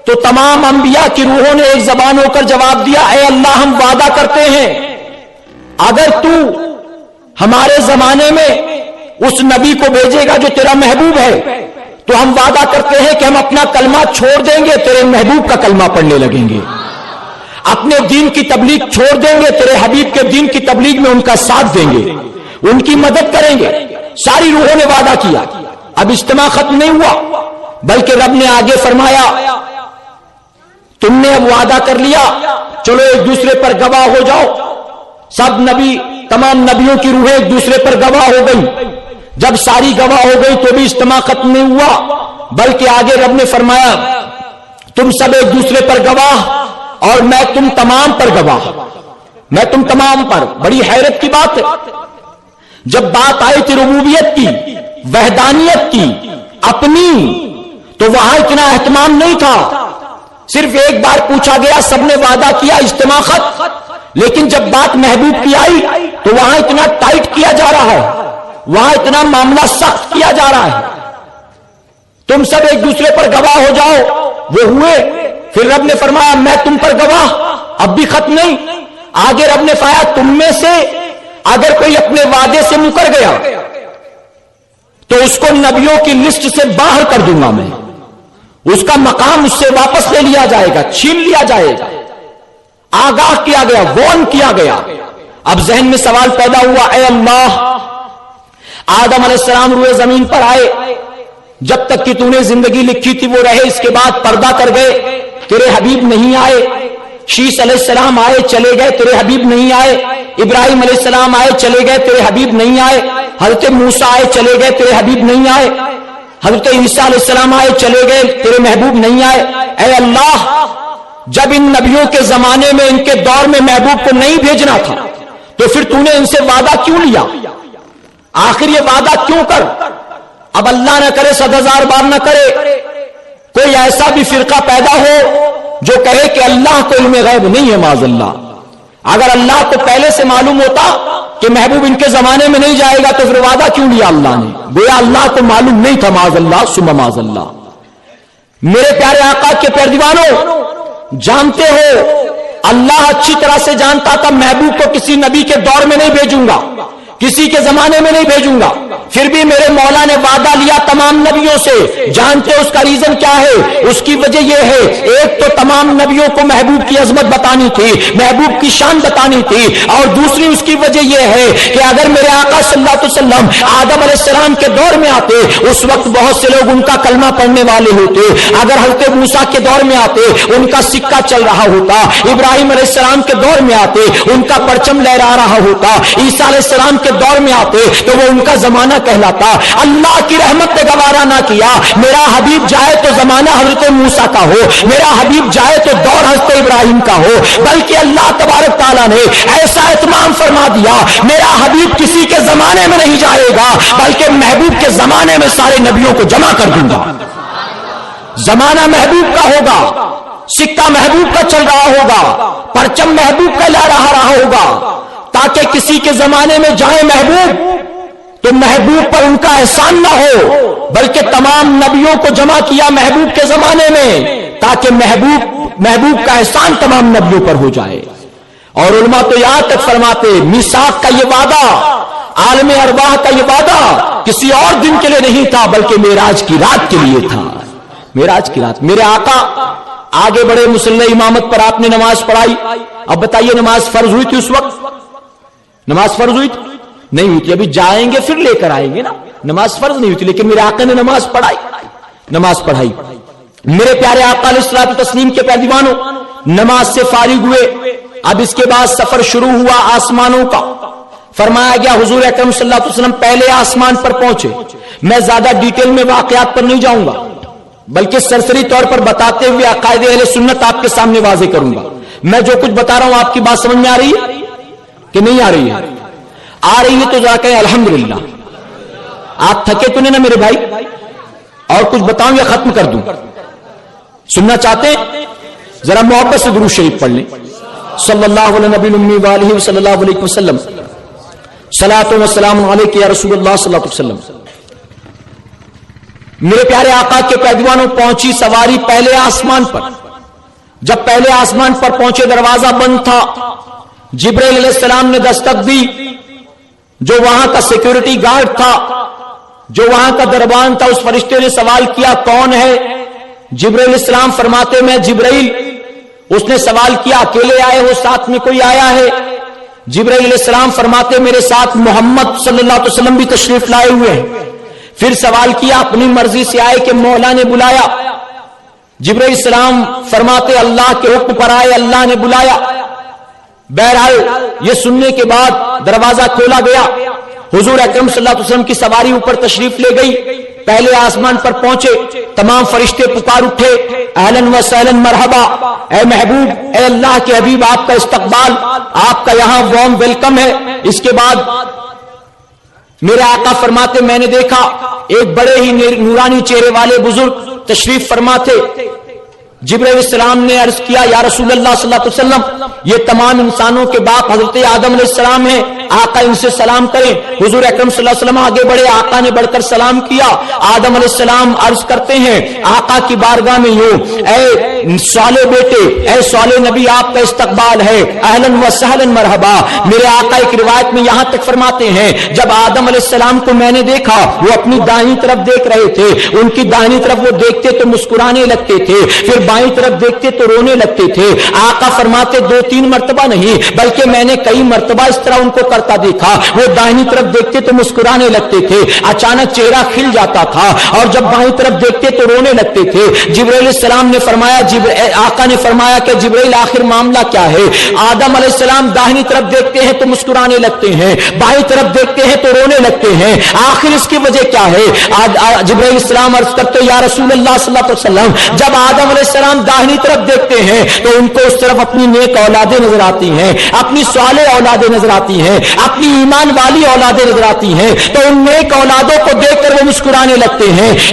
تو تمام انبیاء کی روحوں نے ایک زبان ہو کر جواب دیا اے اللہ ہم وعدہ کرتے ہیں اگر تو ہمارے زمانے میں اس نبی کو بھیجے گا جو تیرا محبوب ہے تو ہم وعدہ کرتے ہیں کہ ہم اپنا کلمہ چھوڑ دیں گے, تیرے محبوب کا کلمہ پڑھنے لگیں گے. اپنے دین کی تبلیغ چھوڑ دیں گے, تیرے حبیب کے دین کی تبلیغ میں ان کا ساتھ دیں گے, ان کی مدد کریں گے. ساری روحوں نے وعدہ کیا. اب اجتماع ختم نہیں ہوا, بلکہ رب نے آگے فرمایا تم نے اب وعدہ کر لیا, چلو ایک دوسرے پر گواہ ہو جاؤ. سب نبی, تمام نبیوں کی روحیں ایک دوسرے پر گواہ ہو گئی. جب ساری گواہ ہو گئی تو بھی اجتماع ختم نہیں ہوا, بلکہ آگے رب نے فرمایا تم سب ایک دوسرے پر گواہ اور میں تم تمام پر گواہ, میں تم تمام پر. بڑی حیرت کی بات ہے, جب بات آئی تھی ربوبیت کی, وحدانیت کی, اپنی, تو وہاں اتنا اہتمام نہیں تھا. صرف ایک بار پوچھا گیا, سب نے وعدہ کیا, اجتماع ختم. لیکن جب بات محبوب کی آئی تو وہاں اتنا ٹائٹ کیا جا رہا ہے, وہاں اتنا معاملہ سخت کیا جا رہا ہے. تم سب ایک دوسرے پر گواہ ہو جاؤ, وہ ہوئے. پھر رب نے فرمایا میں تم پر گواہ, اب بھی ختم نہیں. آگے رب نے فرمایا تم میں سے اگر کوئی اپنے وعدے سے مکر گیا تو اس کو نبیوں کی لسٹ سے باہر کر دوں گا میں, اس کا مقام اس سے واپس لے لیا جائے گا, چھین لیا جائے گا. آگاہ کیا گیا, وارن کیا گیا. اب ذہن میں سوال پیدا ہوا اے اللہ, آدم علیہ السلام روئے زمین پر آئے, جب تک کہ تو نے زندگی لکھی تھی وہ رہے, اس کے بعد پردہ کر گئے, تیرے حبیب نہیں آئے. شیس علیہ السلام آئے چلے گئے, تیرے حبیب نہیں آئے. ابراہیم علیہ السلام آئے چلے گئے, تیرے حبیب نہیں آئے. حضرت موسیٰ آئے چلے گئے, تیرے حبیب نہیں آئے. حضرت عیسیٰ علیہ السلام آئے چلے گئے, تیرے محبوب نہیں آئے. اے اللہ, جب ان نبیوں کے زمانے میں, ان کے دور میں محبوب کو نہیں بھیجنا تھا تو پھر تو نے ان سے وعدہ کیوں لیا؟ آخر یہ وعدہ کیوں کر؟ اب اللہ نہ کرے 100,000 بار نہ کرے کوئی ایسا بھی فرقہ پیدا ہو جو کہے کہ اللہ کو علم غیب نہیں ہے, معاذ اللہ. اگر اللہ کو پہلے سے معلوم ہوتا کہ محبوب ان کے زمانے میں نہیں جائے گا تو پھر وعدہ کیوں لیا اللہ نے؟ گویا اللہ کو معلوم نہیں تھا، معاذ اللہ ثم معاذ اللہ۔ میرے پیارے آقا کے پیارے دیوانوں، جانتے ہو اللہ اچھی طرح سے جانتا تھا محبوب کو کسی نبی کے دور میں نہیں بھیجوں گا، کسی کے زمانے میں نہیں بھیجوں گا، پھر بھی میرے مولا نے وعدہ لیا تمام نبیوں سے۔ جانتے اس کا ریزن کیا ہے؟ اس کی وجہ یہ ہے، ایک تو تمام نبیوں کو محبوب کی عظمت بتانی تھی، محبوب کی شان بتانی تھی، اور دوسری اس کی وجہ یہ ہے کہ اگر میرے آقا صلی اللہ علیہ وسلم آدم علیہ السلام کے دور میں آتے، اس وقت بہت سے لوگ ان کا کلمہ پڑھنے والے ہوتے، اگر حضرت موسیٰ کے دور میں آتے ان کا سکہ چل رہا ہوتا، ابراہیم علیہ السلام کے دور میں آتے ان کا پرچم لہرا رہا ہوتا، عیسیٰ علیہ السلام کے دور میں آتے تو وہ ان کا زمانہ کہلاتا۔ اللہ کی رحمت نے گوارا نہ کیا میرا حبیب جائے تو زمانہ حضرت موسیٰ کا ہو، میرا حبیب جائے تو دور حضرت ابراہیم کا ہو، بلکہ اللہ تبارک تعالیٰ نے ایسا اہتمام فرما دیا میرا حبیب کسی کے زمانے میں نہیں جائے گا بلکہ محبوب کے زمانے میں سارے نبیوں کو جمع کر دوں گا۔ زمانہ محبوب کا ہوگا، سکہ محبوب کا چل رہا ہوگا، پرچم محبوب کا لہرا رہا ہوگا، تاکہ کسی کے زمانے میں جائے محبوب تو محبوب پر ان کا احسان نہ ہو، بلکہ تمام نبیوں کو جمع کیا محبوب کے زمانے میں تاکہ محبوب کا احسان تمام نبیوں پر ہو جائے۔ اور علماء تو یہاں تک فرماتے میثاق کا یہ وعدہ، عالم ارواح کا یہ وعدہ کسی اور دن کے لیے نہیں تھا بلکہ معراج کی رات کے لیے تھا۔ معراج کی رات میرے آقا آگے بڑے، مصلی امامت پر آپ نے نماز پڑھائی۔ اب بتائیے نماز فرض ہوئی تھی اس وقت؟ نماز فرض ہوئی تھی؟ نہیں ہوئی تھی، ابھی جائیں گے پھر لے کر آئیں گے نا۔ نماز فرض نہیں ہوئی تھی لیکن میرے آقا نے نماز پڑھائی۔ میرے پیارے آقا علیہ الصلوۃ والتسلیم کے پیارے دیوانوں، نماز سے فارغ ہوئے، اب اس کے بعد سفر شروع ہوا آسمانوں کا۔ فرمایا گیا حضور اکرم صلی اللہ علیہ وسلم پہلے آسمان پر پہنچے۔ میں زیادہ ڈیٹیل میں واقعات پر نہیں جاؤں گا بلکہ سرسری طور پر بتاتے ہوئے عقائد اہل سنت آپ کے سامنے واضح کروں گا۔ میں جو کچھ بتا رہا ہوں آپ کی بات سمجھ میں آ رہی ہے کہ نہیں آ رہی ہے؟ آ رہی ہے تو ذرا کہیں الحمدللہ۔ آپ تھکے تو نہیں نا میرے بھائی؟ اور کچھ بتاؤں یا ختم کر دوں؟ سننا چاہتے ہیں؟ ذرا محبت سے درود شریف پڑھ لیں۔ صلی اللہ علیہ نبی الامی وآلہ صلی اللہ علیہ وسلم، صلاۃ و سلام علیک یا رسول اللہ صلی اللہ علیہ وسلم۔ میرے پیارے آقا کے پیدوانوں، پہنچی سواری پہلے آسمان پر۔ جب پہلے آسمان پر پہنچے دروازہ بند تھا، جبرائیل علیہ السلام نے دستک دی۔ جو وہاں کا سیکیورٹی گارڈ تھا، جو وہاں کا دربان تھا، اس فرشتے نے سوال کیا کون ہے؟ جبرائیل علیہ السلام فرماتے میں جبرائیل۔ اس نے سوال کیا اکیلے آئے ہو ساتھ میں کوئی آیا ہے؟ جبرائیل علیہ السلام فرماتے میرے ساتھ محمد صلی اللہ علیہ وسلم بھی تشریف لائے ہوئے ہیں۔ پھر سوال کیا اپنی مرضی سے آئے کہ مولا نے بلایا؟ جبرائیل علیہ السلام فرماتے اللہ کے حکم پر آئے، اللہ نے بلایا۔ بہرحال یہ سننے کے بعد دروازہ کھولا گیا، حضور اکرم صلی اللہ علیہ وسلم کی سواری اوپر تشریف لے گئی، پہلے آسمان پر پہنچے، تمام فرشتے پکار اٹھے اہلاً و سہلاً مرحبا، اے محبوب، اے اللہ کے حبیب، آپ کا استقبال، آپ کا یہاں وارم ویلکم ہے۔ اس کے بعد میرے آقا فرماتے میں نے دیکھا ایک بڑے ہی نورانی چہرے والے بزرگ تشریف فرماتے۔ جبرائیل علیہ السلام نے عرض کیا یا رسول اللہ صلی اللہ علیہ وسلم، یہ تمام انسانوں کے باپ حضرت آدم علیہ السلام ہیں، آقا ان سے سلام کریں۔ حضور اکرم صلی اللہ علیہ وسلم آگے بڑھے، آقا نے بڑھ کر سلام کیا۔ آدم علیہ السلام عرض کرتے ہیں آقا کی بارگاہ میں یوں، اے صالح بیٹے، اے صالح نبی، آپ کا استقبال ہے، اہلاً و سہلاً مرحبا۔ میرے آقا ایک روایت میں یہاں تک فرماتے ہیں جب آدم علیہ السلام کو میں نے دیکھا، وہ اپنی دائیں طرف دیکھ رہے تھے، ان کی دائیں طرف وہ دیکھتے تو مسکرانے لگتے تھے، پھر بائیں طرف دیکھتے تو رونے لگتے تھے۔ آقا فرماتے 2-3 مرتبہ نہیں بلکہ میں نے کئی مرتبہ اس طرح ان کو کرتا دیکھا، وہ دائیں طرف دیکھتے تو مسکرانے لگتے تھے، اچانک چہرہ کھل جاتا تھا، اور جب بائیں طرف دیکھتے تو رونے لگتے تھے۔ جبرائیل علیہ السلام نے فرمایا، آقا نے فرمایا کہ جبرائیل آخر معاملہ کیا ہے؟ آدم علیہ السلام داہنی طرف دیکھتے ہیں تو مسکرانے لگتے ہیں، بائیں طرف دیکھتے ہیں تو رونے لگتے ہیں، آخر اس کی وجہ کیا ہے؟ جبرائیل علیہ السلام عرض کرتے یا رسول اللہ صلی اللہ علیہ وسلم، جب آدم علیہ السلام داہنی طرف دیکھتے ہیں تو ان کو اس طرف اپنی نیک اولادیں نظر آتی ہیں، اپنی صالح اولادیں نظر آتی ہیں، اپنی ایمان والی اولادیں نظر آتی ہیں، تو ان نیک اولادوں کو دیکھ کر وہ مسکرانے لگتے ہیں۔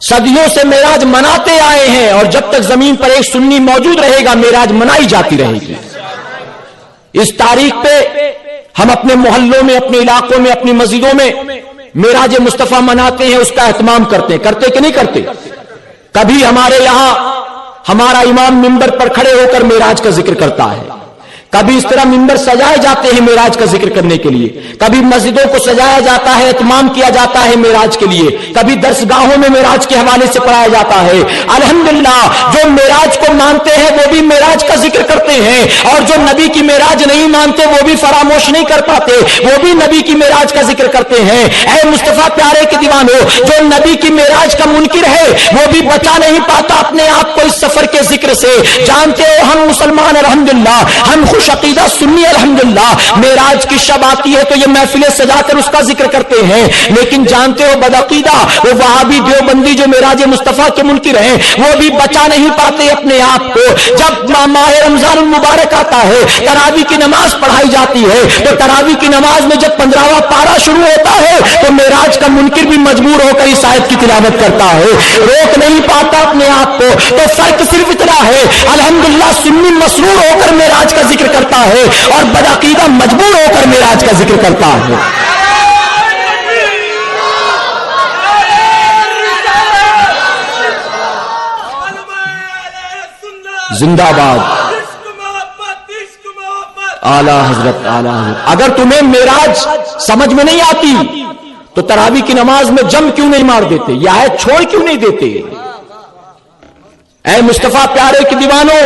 صدیوں سے معراج مناتے آئے ہیں، اور جب تک زمین پر ایک سنی موجود رہے گا معراج منائی جاتی رہے گی۔ اس تاریخ پہ ہم اپنے محلوں میں، اپنے علاقوں میں، اپنی مسجدوں میں معراج مصطفیٰ مناتے ہیں، اس کا اہتمام کرتے ہیں کہ نہیں کرتے؟ کبھی ہمارے یہاں ہمارا امام منبر پر کھڑے ہو کر معراج کا ذکر کرتا ہے، کبھی اس طرح منبر سجائے جاتے ہیں معراج کا ذکر کرنے کے لیے، کبھی مسجدوں کو سجایا جاتا ہے، اہتمام کیا جاتا ہے معراج کے لیے، کبھی درسگاہوں میں معراج کے حوالے سے پڑھایا جاتا ہے۔ الحمدللہ جو معراج کو مانتے ہیں وہ بھی معراج کا ذکر کرتے ہیں، اور جو نبی کی معراج نہیں مانتے وہ بھی فراموش نہیں کر پاتے، وہ بھی نبی کی معراج کا ذکر کرتے ہیں۔ اے مصطفیٰ پیارے کے دیوانوں، جو نبی کی معراج کا منکر ہے وہ بھی بچا نہیں پاتا اپنے آپ کو اس سفر کے ذکر سے۔ جانتے ہو ہم مسلمان الحمدللہ، ہم خوش عقیدہ سنی الحمدللہ، معراج کی شب آتی ہے تو یہ محفلیں سجا کر اس کا ذکر کرتے ہیں، لیکن جانتے ہو بدعقیدہ وہ وہابی دیوبندی جو معراج مصطفیٰ کے منکر ہیں وہ بھی بچا نہیں پاتے اپنے آپ کو۔ جب ماہ رمضان المبارک آتا ہے، تراویح کی نماز پڑھائی جاتی ہے، تو تراویح کی نماز میں جب 15واں پارہ شروع ہوتا ہے تو معراج کا منکر بھی مجبور ہو کر اس آیت کی تلاوت کرتا ہے، روک نہیں پاتا اپنے آپ کو۔ تو فرق صرف اتنا ہے، الحمدللہ سنی مسرور ہو کر معراج کا ذکر کرتا ہے اور بدعقیدہ مجبور ہو کر معراج کا ذکر کرتا ہے۔ زندہ باد اعلی حضرت، اعلی حضرت۔ اگر تمہیں معراج سمجھ میں نہیں آتی تو تراویح کی نماز میں جم کیوں نہیں مار دیتے، یہ آیت چھوڑ کیوں نہیں دیتے؟ اے مصطفیٰ پیارے کے دیوانوں،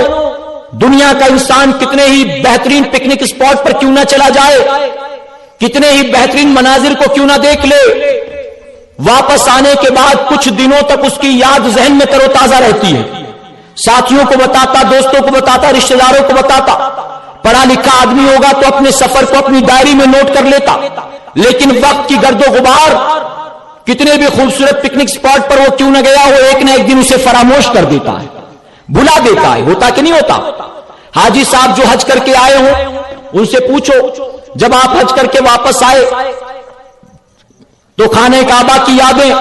دنیا کا انسان کتنے ہی بہترین پکنک اسپاٹ پر کیوں نہ چلا جائے، کتنے ہی بہترین مناظر کو کیوں نہ دیکھ لے، واپس آنے کے بعد کچھ دنوں تک اس کی یاد ذہن میں تر و تازہ رہتی ہے، ساتھیوں کو بتاتا، دوستوں کو بتاتا، رشتہ داروں کو بتاتا۔ پڑھا لکھا آدمی ہوگا تو اپنے سفر کو اپنی ڈائری میں نوٹ کر لیتا، لیکن وقت کی گرد و غبار کتنے بھی خوبصورت پکنک اسپاٹ پر وہ کیوں نہ گیا ہو، ایک نہ ایک دن اسے فراموش کر دیتا ہے، بھلا دیتا ہے۔ ہوتا کہ نہیں ہوتا؟ حاجی صاحب جو حج کر کے آئے ہوں ان سے پوچھو، جب آپ حج کر کے واپس آئے تو خانہ کعبہ کی یادیں،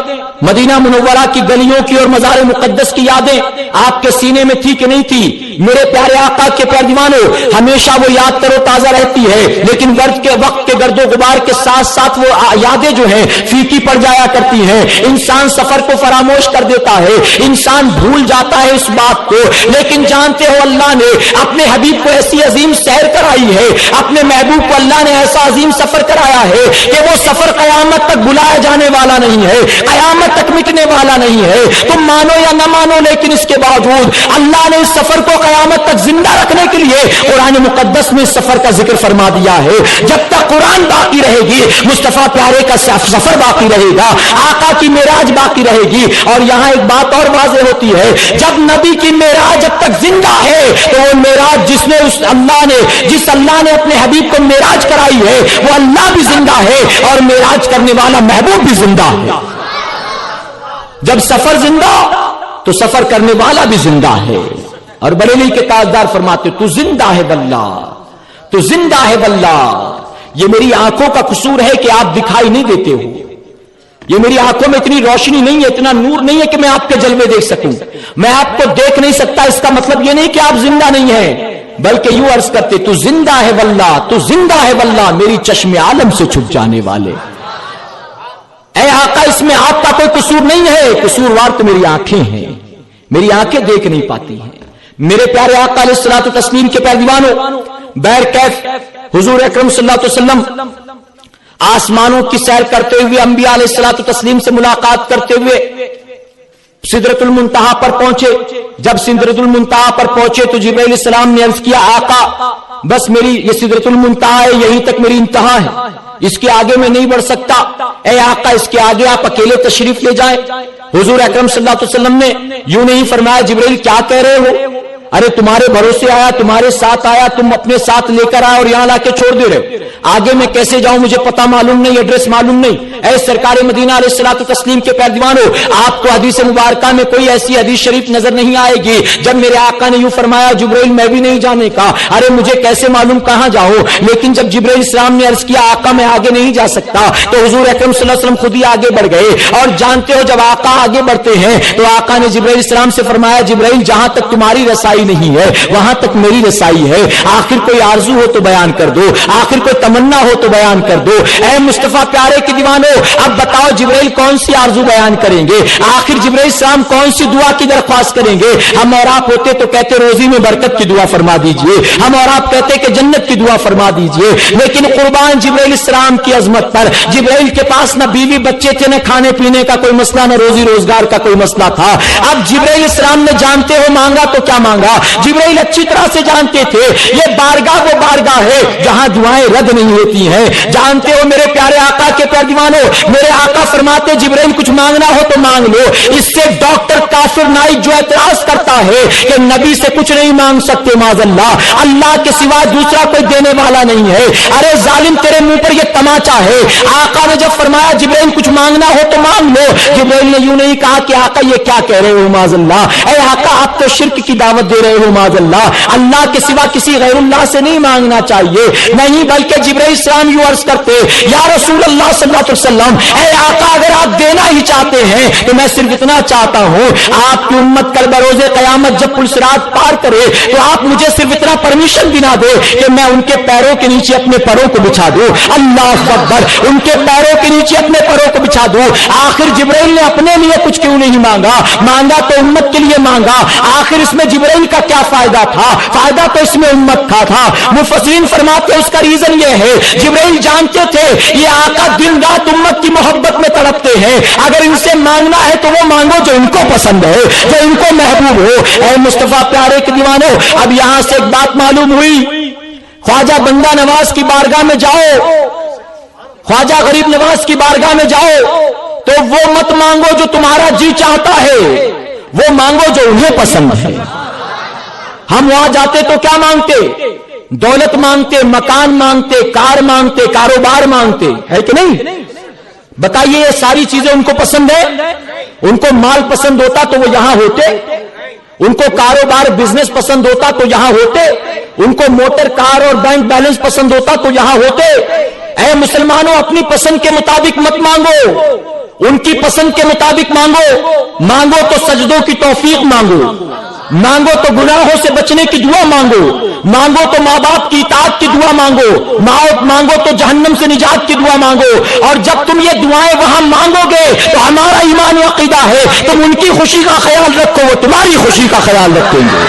مدینہ منورہ کی گلیوں کی اور مزار مقدس کی یادیں آپ کے سینے میں تھی کہ نہیں تھی؟ میرے پیارے آقا کے پیارے دیوانوں، ہمیشہ وہ یاد تر و تازہ رہتی ہے، لیکن وقت کے گرد و غبار کے ساتھ ساتھ وہ یادیں جو ہیں پھیکی پڑ جایا کرتی ہیں، انسان سفر کو فراموش کر دیتا ہے، انسان بھول جاتا ہے اس بات کو۔ لیکن جانتے ہو اللہ نے اپنے حبیب کو ایسی عظیم سیر کرائی ہے، اپنے محبوب کو اللہ نے ایسا عظیم سفر کرایا ہے کہ وہ سفر قیامت تک بلایا جانے والا نہیں ہے، قیامت تک مٹنے والا نہیں ہے۔ تم مانو یا نہ مانو، لیکن اس کے باوجود اللہ نے اس سفر کو قیامت تک زندہ رکھنے کے لیے قرآن مقدس میں اس سفر کا ذکر فرما دیا ہے۔ جب تک قرآن باقی رہے گی، مصطفیٰ پیارے کا سفر باقی رہے گا، آقا کی معراج باقی رہے گی۔ اور یہاں ایک بات اور واضح ہوتی ہے، جب نبی کی معراج جب تک زندہ ہے تو وہ معراج جس اللہ نے اپنے حبیب کو معراج کرائی ہے وہ اللہ بھی زندہ ہے اور معراج کرنے والا محبوب بھی زندہ ہے۔ جب سفر زندہ تو سفر کرنے والا بھی زندہ ہے۔ اور بریلی کے تاجدار فرماتے تو زندہ ہے واللہ، تو زندہ ہے واللہ۔ یہ میری آنکھوں کا قصور ہے کہ آپ دکھائی نہیں دیتے ہو، یہ میری آنکھوں میں اتنی روشنی نہیں ہے، اتنا نور نہیں ہے کہ میں آپ کے جلوے دیکھ سکوں، میں آپ کو دیکھ نہیں سکتا۔ اس کا مطلب یہ نہیں کہ آپ زندہ نہیں ہیں، بلکہ یوں عرض کرتے تو زندہ ہے واللہ، تو زندہ ہے واللہ، میری چشم عالم سے چھپ جانے والے۔ اے آقا اس میں آپ کا کوئی قصور نہیں ہے، قصوروار تو میری آنکھیں ہیں، میری آنکھیں دیکھ نہیں پاتی ہیں۔ میرے پیارے آقا علیہ الصلوۃ والتسلیم کے پیارے دیوانوں، بہر کیف حضور اکرم صلی اللہ علیہ وسلم آسمانوں کی سیر کرتے ہوئے، انبیاء علیہ الصلوۃ والتسلیم سے ملاقات کرتے ہوئے سدرۃ المنتہا پر پہنچے۔ جب سدرۃ المنتہا پر پہنچے تو جبرائیل علیہ السلام نے عرض کیا آقا بس میری یہ سدرۃ المنتہا ہے، یہیں تک میری انتہا ہے، اس کے آگے میں نہیں بڑھ سکتا۔ اے آقا اس کے آگے آپ اکیلے تشریف لے جائیں۔ حضور اکرم صلی اللہ علیہ وسلم نے یوں نہیں فرمایا جبرائیل کیا کہہ رہے ہو، ارے تمہارے بھروسے آیا, تمہارے ساتھ آیا, تم اپنے ساتھ لے کر آئے اور یہاں لا کے چھوڑ دے رہے, آگے میں کیسے جاؤں مجھے پتہ معلوم نہیں, ایڈریس معلوم نہیں. اے سرکار مدینہ علیہ الصلوۃ والتسلیم کے پیروانو, آپ کو حدیث مبارکہ میں کوئی ایسی حدیث شریف نظر نہیں آئے گی جب میرے آقا نے یوں فرمایا جبرائیل میں بھی نہیں جانے کا. ارے مجھے کیسے معلوم کہاں جاؤ, لیکن جب جبرائیل السلام نے عرض کیا آقا میں آگے نہیں جا سکتا, تو حضور اکرم صلی اللہ علیہ وسلم خود ہی آگے بڑھ گئے. اور جانتے ہو جب آقا آگے بڑھتے ہیں تو آقا نے جبرائیل السلام سے فرمایا جبرائیل جہاں تک تمہاری رسائی نہیں ہے وہاں تک میری رسائی ہے. آخر کوئی آرزو ہو تو بیان کر دو, آخر کوئی تمنا ہو تو بیان کر دو. اے مصطفیٰ پیارے کے دیوانو, اب بتاؤ جبرائیل کون سی آرزو بیان کریں گے, آخر جبرائیل السلام کون سی دعا کی درخواست کریں گے. ہم اور آپ ہوتے تو کہتے روزی میں برکت کی دعا فرما دیجئے, ہم اور آپ کہتے کہ جنت کی دعا فرما دیجئے. لیکن قربان جبرائیل السلام کی عظمت پر, جبرائیل کے پاس نہ بیوی بچے تھے, نہ کھانے پینے کا کوئی مسئلہ, نہ روزی روزگار کا کوئی مسئلہ تھا. اب جبرائیل السلام نے جانتے ہو مانگا تو کیا مانگا, جبرائیل اچھی طرح سے جانتے تھے یہ بارگاہ وہ بارگاہ ہے جہاں دعائیں رد نہیں ہوتی ہیں. جانتے ہو میرے پیارے آقا کے پیارے دیوانوں, میرے آقا فرماتے جبرائیل کچھ مانگنا ہو تو مانگ لو. اس سے ڈاکٹر کافر نائک جو اعتراض کرتا ہے کہ نبی سے کچھ نہیں مانگ سکتے, معاذ اللہ, اللہ کے سوا دوسرا کوئی دینے والا نہیں ہے. ارے ظالم تیرے منہ پر یہ تماچا ہے. آقا نے جب فرمایا جبرائیل کچھ مانگنا ہو تو مانگ لو, جبرائیل نے یوں نہیں کہا کہ آقا یہ کیا کہہ رہے ہو معاذ اللہ, اے آقا آپ تو شرک کی دعوت دے رہے ہو معاذ اللہ, اللہ کے سوا کسی غیر اللہ سے نہیں مانگنا چاہیے. نہیں بلکہ جبرائیل السلام یوں عرض کرتے یا رسول اللہ صلی اللہ علیہ وسلم, اے آقا اگر آپ دینا ہی چاہتے ہیں تو میں صرف اتنا چاہتا ہوں, آپ کی امت کل بروز قیامت جب پل صراط پار کرے تو آپ مجھے صرف اتنا پرمیشن بنا دے کہ میں ان کے پیروں کے نیچے اپنے پروں کو بچھا دوں. اللہ اکبر, ان کے پیروں کے نیچے اپنے پروں کو بچھا دوں. آخر جبرائیل نے اپنے لیے کچھ کیوں نہیں مانگا, مانگا تو امت کے لیے مانگا. آخر اس میں جبرائیل کا کیا فائدہ تھا, فائدہ تو اس میں امت کا تھا. مفسرین فرماتے اس کا ریزن یہ ہے جبرائیل جانتے تھے یہ آقا دن رات امت کی محبت میں تڑپتے ہیں, اگر ان سے مانگنا ہے تو وہ مانگو جو ان کو پسند ہے, جو ان کو محبوب ہو. اے مصطفیٰ پیارے کے دیوانوں, اب یہاں سے ایک بات معلوم ہوئی, خواجہ بندہ نواز کی بارگاہ میں جاؤ, خواجہ غریب نواز کی بارگاہ میں جاؤ تو وہ مت مانگو جو تمہارا جی چاہتا ہے, وہ مانگو جو انہیں پسند ہے. ہم وہاں جاتے تو کیا مانگتے, دولت مانگتے, مکان مانگتے, کار مانگتے, کاروبار مانگتے, ہے کہ نہیں؟ بتائیے یہ ساری چیزیں ان کو پسند ہے, ان کو مال پسند ہوتا تو وہ یہاں ہوتے, ان کو کاروبار بزنس پسند ہوتا تو یہاں ہوتے, ان کو موٹر کار اور بینک بیلنس پسند ہوتا تو یہاں ہوتے. اے مسلمانوں, اپنی پسند کے مطابق مت مانگو, ان کی پسند کے مطابق مانگو. مانگو تو سجدوں کی توفیق مانگو, مانگو تو گناہوں سے بچنے کی دعا مانگو, مانگو تو ماں باپ کی اطاعت کی دعا مانگو, مانگو تو جہنم سے نجات کی دعا مانگو. اور جب تم یہ دعائیں وہاں مانگو گے تو ہمارا ایمان و عقیدہ ہے تم ان کی خوشی کا خیال رکھو, وہ تمہاری خوشی کا خیال رکھیں گے.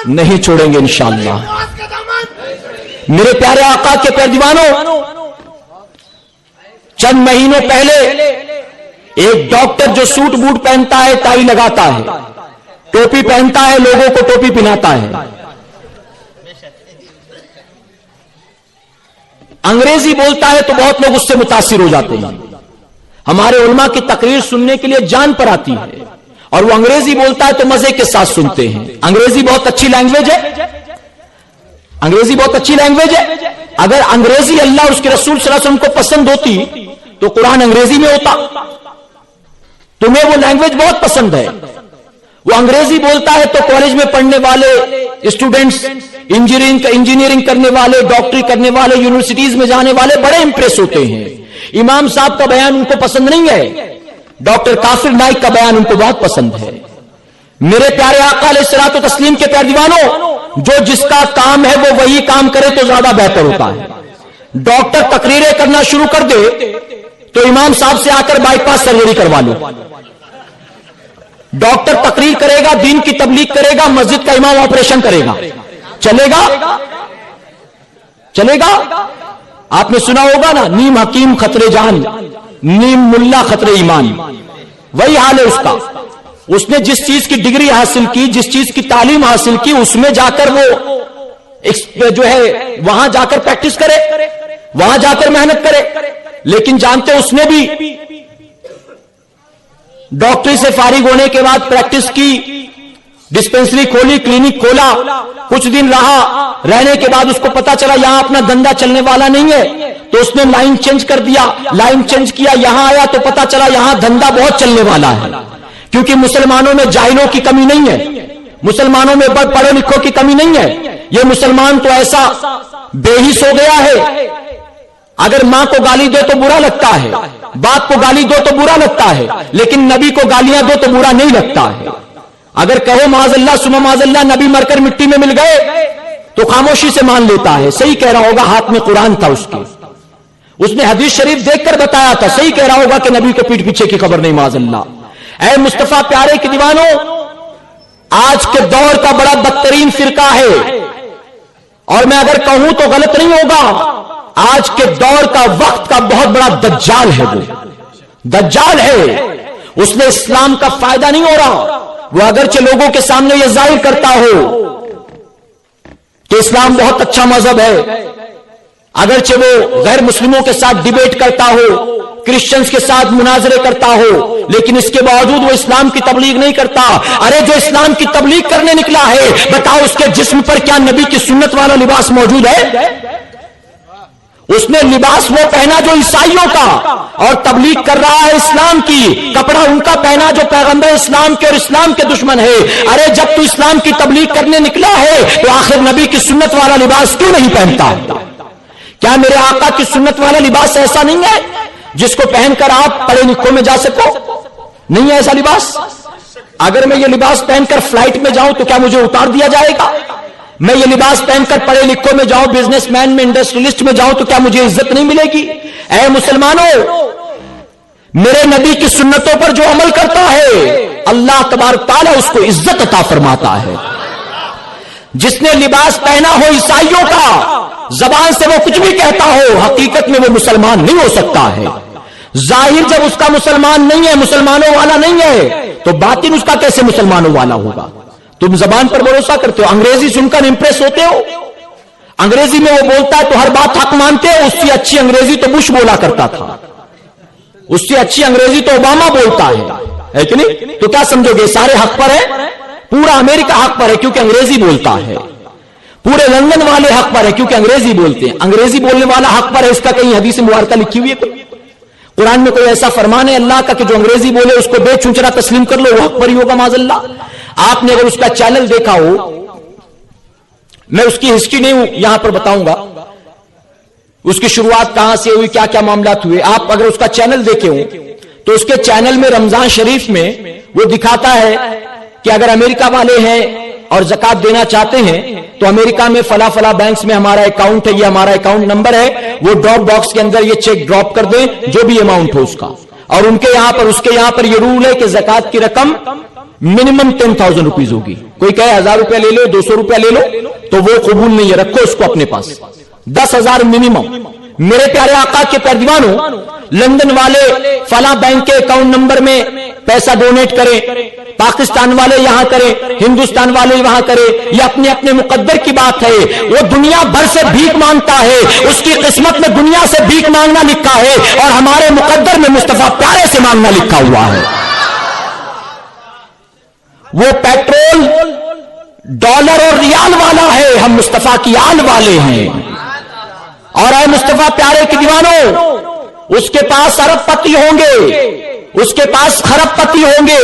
نہیں چھوڑیں گے انشاءاللہ. میرے پیارے آقا کے پیارے دیوانوں, چند مہینوں پہلے ایک ڈاکٹر جو سوٹ بوٹ پہنتا ہے, ٹائی لگاتا ہے, ٹوپی پہنتا ہے, لوگوں کو ٹوپی پہناتا ہے, انگریزی بولتا ہے تو بہت لوگ اس سے متاثر ہو جاتے ہیں. ہمارے علماء کی تقریر سننے کے لیے جان پر آتی ہے, اور وہ انگریزی بولتا ہے تو مزے کے ساتھ سنتے ہیں. انگریزی بہت اچھی لینگویج ہے, انگریزی بہت اچھی لینگویج ہے. اگر انگریزی اللہ اور اس کے رسول صلی اللہ علیہ وسلم کو پسند ہوتی تو قرآن انگریزی میں ہوتا. تمہیں وہ لینگویج بہت پسند ہے, وہ انگریزی بولتا ہے تو کالج میں پڑھنے والے اسٹوڈنٹس, انجینئرنگ کرنے والے, ڈاکٹری کرنے والے, یونیورسٹیز میں جانے والے بڑے امپریس ہوتے ہیں. امام صاحب کا بیان ان کو پسند نہیں ہے, ڈاکٹر کافر نائک کا بیان ان کو بہت پسند ہے. میرے پیارے آقا علیہ الصلوۃ والتسلیم کے پیارے دیوانوں, جو جس کا کام ہے وہ وہی کام کرے تو زیادہ بہتر ہوتا ہے. ڈاکٹر تقریریں کرنا شروع کر دے تو امام صاحب سے آ کر بائی پاس سرجری کروا لو. ڈاکٹر تقریر کرے گا, دین کی تبلیغ کرے گا, مسجد کا امام آپریشن کرے گا, چلے گا؟ چلے گا؟ آپ نے سنا ہوگا نا, نیم حکیم خطرے جان, نیم ملا خطرے ایمان. وہی حال ہے اس کا. اس نے جس چیز کی ڈگری حاصل کی, جس چیز کی تعلیم حاصل کی, اس میں جا کر وہ جو ہے وہاں جا کر پریکٹس کرے, وہاں جا کر محنت کرے. لیکن جانتے اس نے بھی ڈاکٹری سے فارغ ہونے کے بعد پریکٹس کی, ڈسپینسری کھولی, کلینک کھولا, کچھ دن رہنے کے بعد اس کو پتا چلا یہاں اپنا دھندا چلنے والا نہیں ہے, تو اس نے لائن چینج کر دیا. لائن چینج کیا, یہاں آیا تو پتا چلا یہاں دھندا بہت چلنے والا ہے, کیونکہ مسلمانوں میں جاہلوں کی کمی نہیں ہے, مسلمانوں میں پڑھے لکھوں کی کمی نہیں ہے. یہ مسلمان تو ایسا بے حس ہو گیا ہے, اگر ماں کو گالی دو تو برا لگتا ہے, باپ کو گالی دو تو برا لگتا ہے, لیکن نبی کو گالیاں دو تو برا نہیں لگتا ہے. اگر کہو معاذ اللہ سما معاذ اللہ نبی مر کر مٹی میں مل گئے تو خاموشی سے مان لیتا ہے. صحیح کہہ رہا ہوگا, ہاتھ میں قرآن تھا اس نے حدیث شریف دیکھ کر بتایا تھا. صحیح کہہ رہا ہوگا کہ نبی کو پیٹ پیچھے کی خبر نہیں معاذ اللہ. اے مصطفیٰ پیارے کے دیوانوں, آج کے دور کا بڑا بدترین فرقہ ہے, اور میں اگر کہوں تو غلط نہیں ہوگا, آج کے دور کا وقت کا بہت بڑا دجال ہے. وہ دجال ہے, اس نے اسلام کا فائدہ نہیں ہو رہا. وہ اگرچہ لوگوں کے سامنے یہ ظاہر کرتا ہو کہ اسلام بہت اچھا مذہب ہے, اگرچہ وہ غیر مسلموں کے ساتھ ڈیبیٹ کرتا ہو, کرسچنز کے ساتھ مناظرے کرتا ہو, لیکن اس کے باوجود وہ اسلام کی تبلیغ نہیں کرتا. ارے جو اسلام کی تبلیغ کرنے نکلا ہے, بتاؤ اس کے جسم پر کیا نبی کی سنت والا لباس موجود ہے؟ اس نے لباس وہ پہنا جو عیسائیوں کا, اور تبلیغ کر رہا ہے اسلام کی. کپڑا ان کا پہنا جو پیغمبر اسلام کے اور اسلام کے دشمن ہے. ارے جب تو اسلام کی تبلیغ کرنے نکلا ہے تو آخر نبی کی سنت والا لباس کیوں نہیں پہنتا؟ کیا میرے آقا کی سنت والا لباس ایسا نہیں ہے جس کو پہن کر آپ پڑھے لکھوں میں جا سکو؟ نہیں ہے ایسا لباس. اگر میں یہ لباس پہن کر فلائٹ میں جاؤں تو کیا مجھے اتار دیا جائے گا؟ میں یہ لباس پہن کر پڑھے لکھوں میں جاؤں, بزنس مین میں, انڈسٹریلسٹ میں جاؤں تو کیا مجھے عزت نہیں ملے گی؟ اے مسلمانوں, میرے نبی کی سنتوں پر جو عمل کرتا ہے اللہ تبارک تعالیٰ اس کو عزت عطا فرماتا ہے. جس نے لباس پہنا ہو عیسائیوں کا, زبان سے وہ کچھ بھی کہتا ہو, حقیقت میں وہ مسلمان نہیں ہو سکتا ہے. ظاہر جب اس کا مسلمان نہیں ہے, مسلمانوں والا نہیں ہے, تو باطن اس کا کیسے مسلمانوں والا ہوگا؟ تم زبان پر بھروسہ کرتے ہو, انگریزی سن کر امپریس ہوتے ہو. انگریزی میں وہ بولتا ہے تو ہر بات حق مانتے ہو. اس سے اچھی انگریزی تو بش بولا کرتا تھا, اس سے اچھی انگریزی تو اوباما بولتا ہے کہ نہیں؟ تو کیا سمجھو گے سارے حق پر ہے؟ پورا امریکہ حق پر ہے کیونکہ انگریزی بولتا ہے, پورے لندن والے حق پر ہے کیونکہ انگریزی بولتے ہیں. انگریزی بولنے والا حق پر ہے, اس کا کہیں حدیث مبارکہ لکھی ہوئی ہے؟ قرآن میں کوئی ایسا فرمان ہے اللہ کا کہ جو انگریزی بولے اس کو بے چونچرا تسلیم کر لو, وہ حق پر ہی ہوگا معاذ اللہ. آپ نے اگر اس کا چینل دیکھا ہو, میں اس کی ہسٹری نہیں یہاں پر بتاؤں گا, اس کی شروعات کہاں سے ہوئی, کیا کیا معاملات ہوئے. آپ اگر اس کا چینل دیکھے ہوں تو اس کے چینل میں رمضان شریف میں وہ دکھاتا ہے کہ اگر امریکہ والے ہیں اور زکات دینا چاہتے ہیں تو امریکہ میں فلاں فلاں بینکس میں ہمارا اکاؤنٹ ہے, یہ ہمارا اکاؤنٹ نمبر ہے, وہ ڈراپ باکس کے اندر یہ چیک ڈراپ کر دیں جو بھی اماؤنٹ ہو اس کا. اور ان کے یہاں پر, اس کے یہاں پر یہ رول ہے کہ زکات کی رقم منیمم 10,000 روپیز ہوگی. کوئی کہے 1,000 روپیہ لے لو, 200 روپیہ لے لو, تو وہ قبول نہیں ہے, رکھو اس کو اپنے پاس. 10,000 منیمم. میرے پیارے آقا کے پیروانوں, لندن والے فلاں بینک کے اکاؤنٹ نمبر میں پیسہ ڈونیٹ کریں, پاکستان والے یہاں کریں, ہندوستان والے وہاں کریں, یہ اپنے اپنے مقدر کی بات ہے. وہ دنیا بھر سے بھیک مانگتا ہے, اس کی قسمت میں دنیا سے بھیک مانگنا لکھا ہے, اور ہمارے مقدر میں مصطفیٰ پیارے سے مانگنا لکھا ہوا ہے. وہ پیٹرول ڈالر اور ریال والا ہے, ہم مصطفیٰ کی آل والے ہیں. اور اے مصطفیٰ پیارے کے دیوانوں, اس کے پاس ارب پتی ہوں گے, اس کے پاس خرب پتی ہوں گے,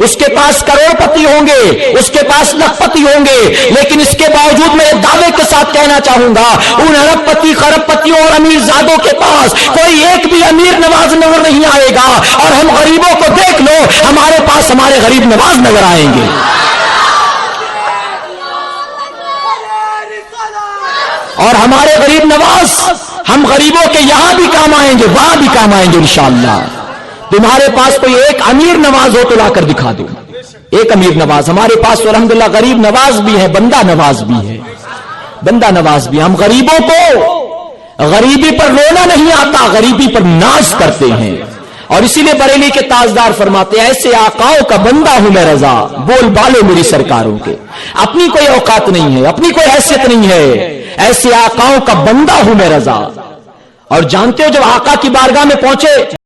اس کے پاس کروڑ پتی ہوں گے, اس کے پاس لکھ پتی ہوں گے, لیکن اس کے باوجود میں دعوے کے ساتھ کہنا چاہوں گا ان ارب پتی, خرب پتیوں اور امیر زادوں کے پاس کوئی ایک بھی امیر نواز نظر نہیں آئے گا. اور ہم غریبوں کو دیکھ لو, ہمارے پاس ہمارے غریب نواز نظر آئیں گے. اور ہمارے غریب نواز ہم غریبوں کے یہاں بھی کام آئیں گے, وہاں بھی کام آئیں گے انشاءاللہ. تمہارے پاس کوئی ایک امیر نواز ہو تو لا کر دکھا دو, ایک امیر نواز. ہمارے پاس تو الحمدللہ غریب نواز بھی ہے, بندہ نواز بھی ہے, بندہ نواز بھی. ہم غریبوں کو غریبی پر رونا نہیں آتا, غریبی پر ناز کرتے ہیں. اور اسی لیے بریلی کے تاجدار فرماتے ہیں ایسے آقاؤں کا بندہ ہوں میں رضا, بول بالے میری سرکاروں کے. اپنی کوئی اوقات نہیں ہے, اپنی کوئی حیثیت نہیں ہے, ایسے آقاؤں کا بندہ ہوں میں رضا. اور جانتے ہو جب آقا کی بارگاہ میں پہنچے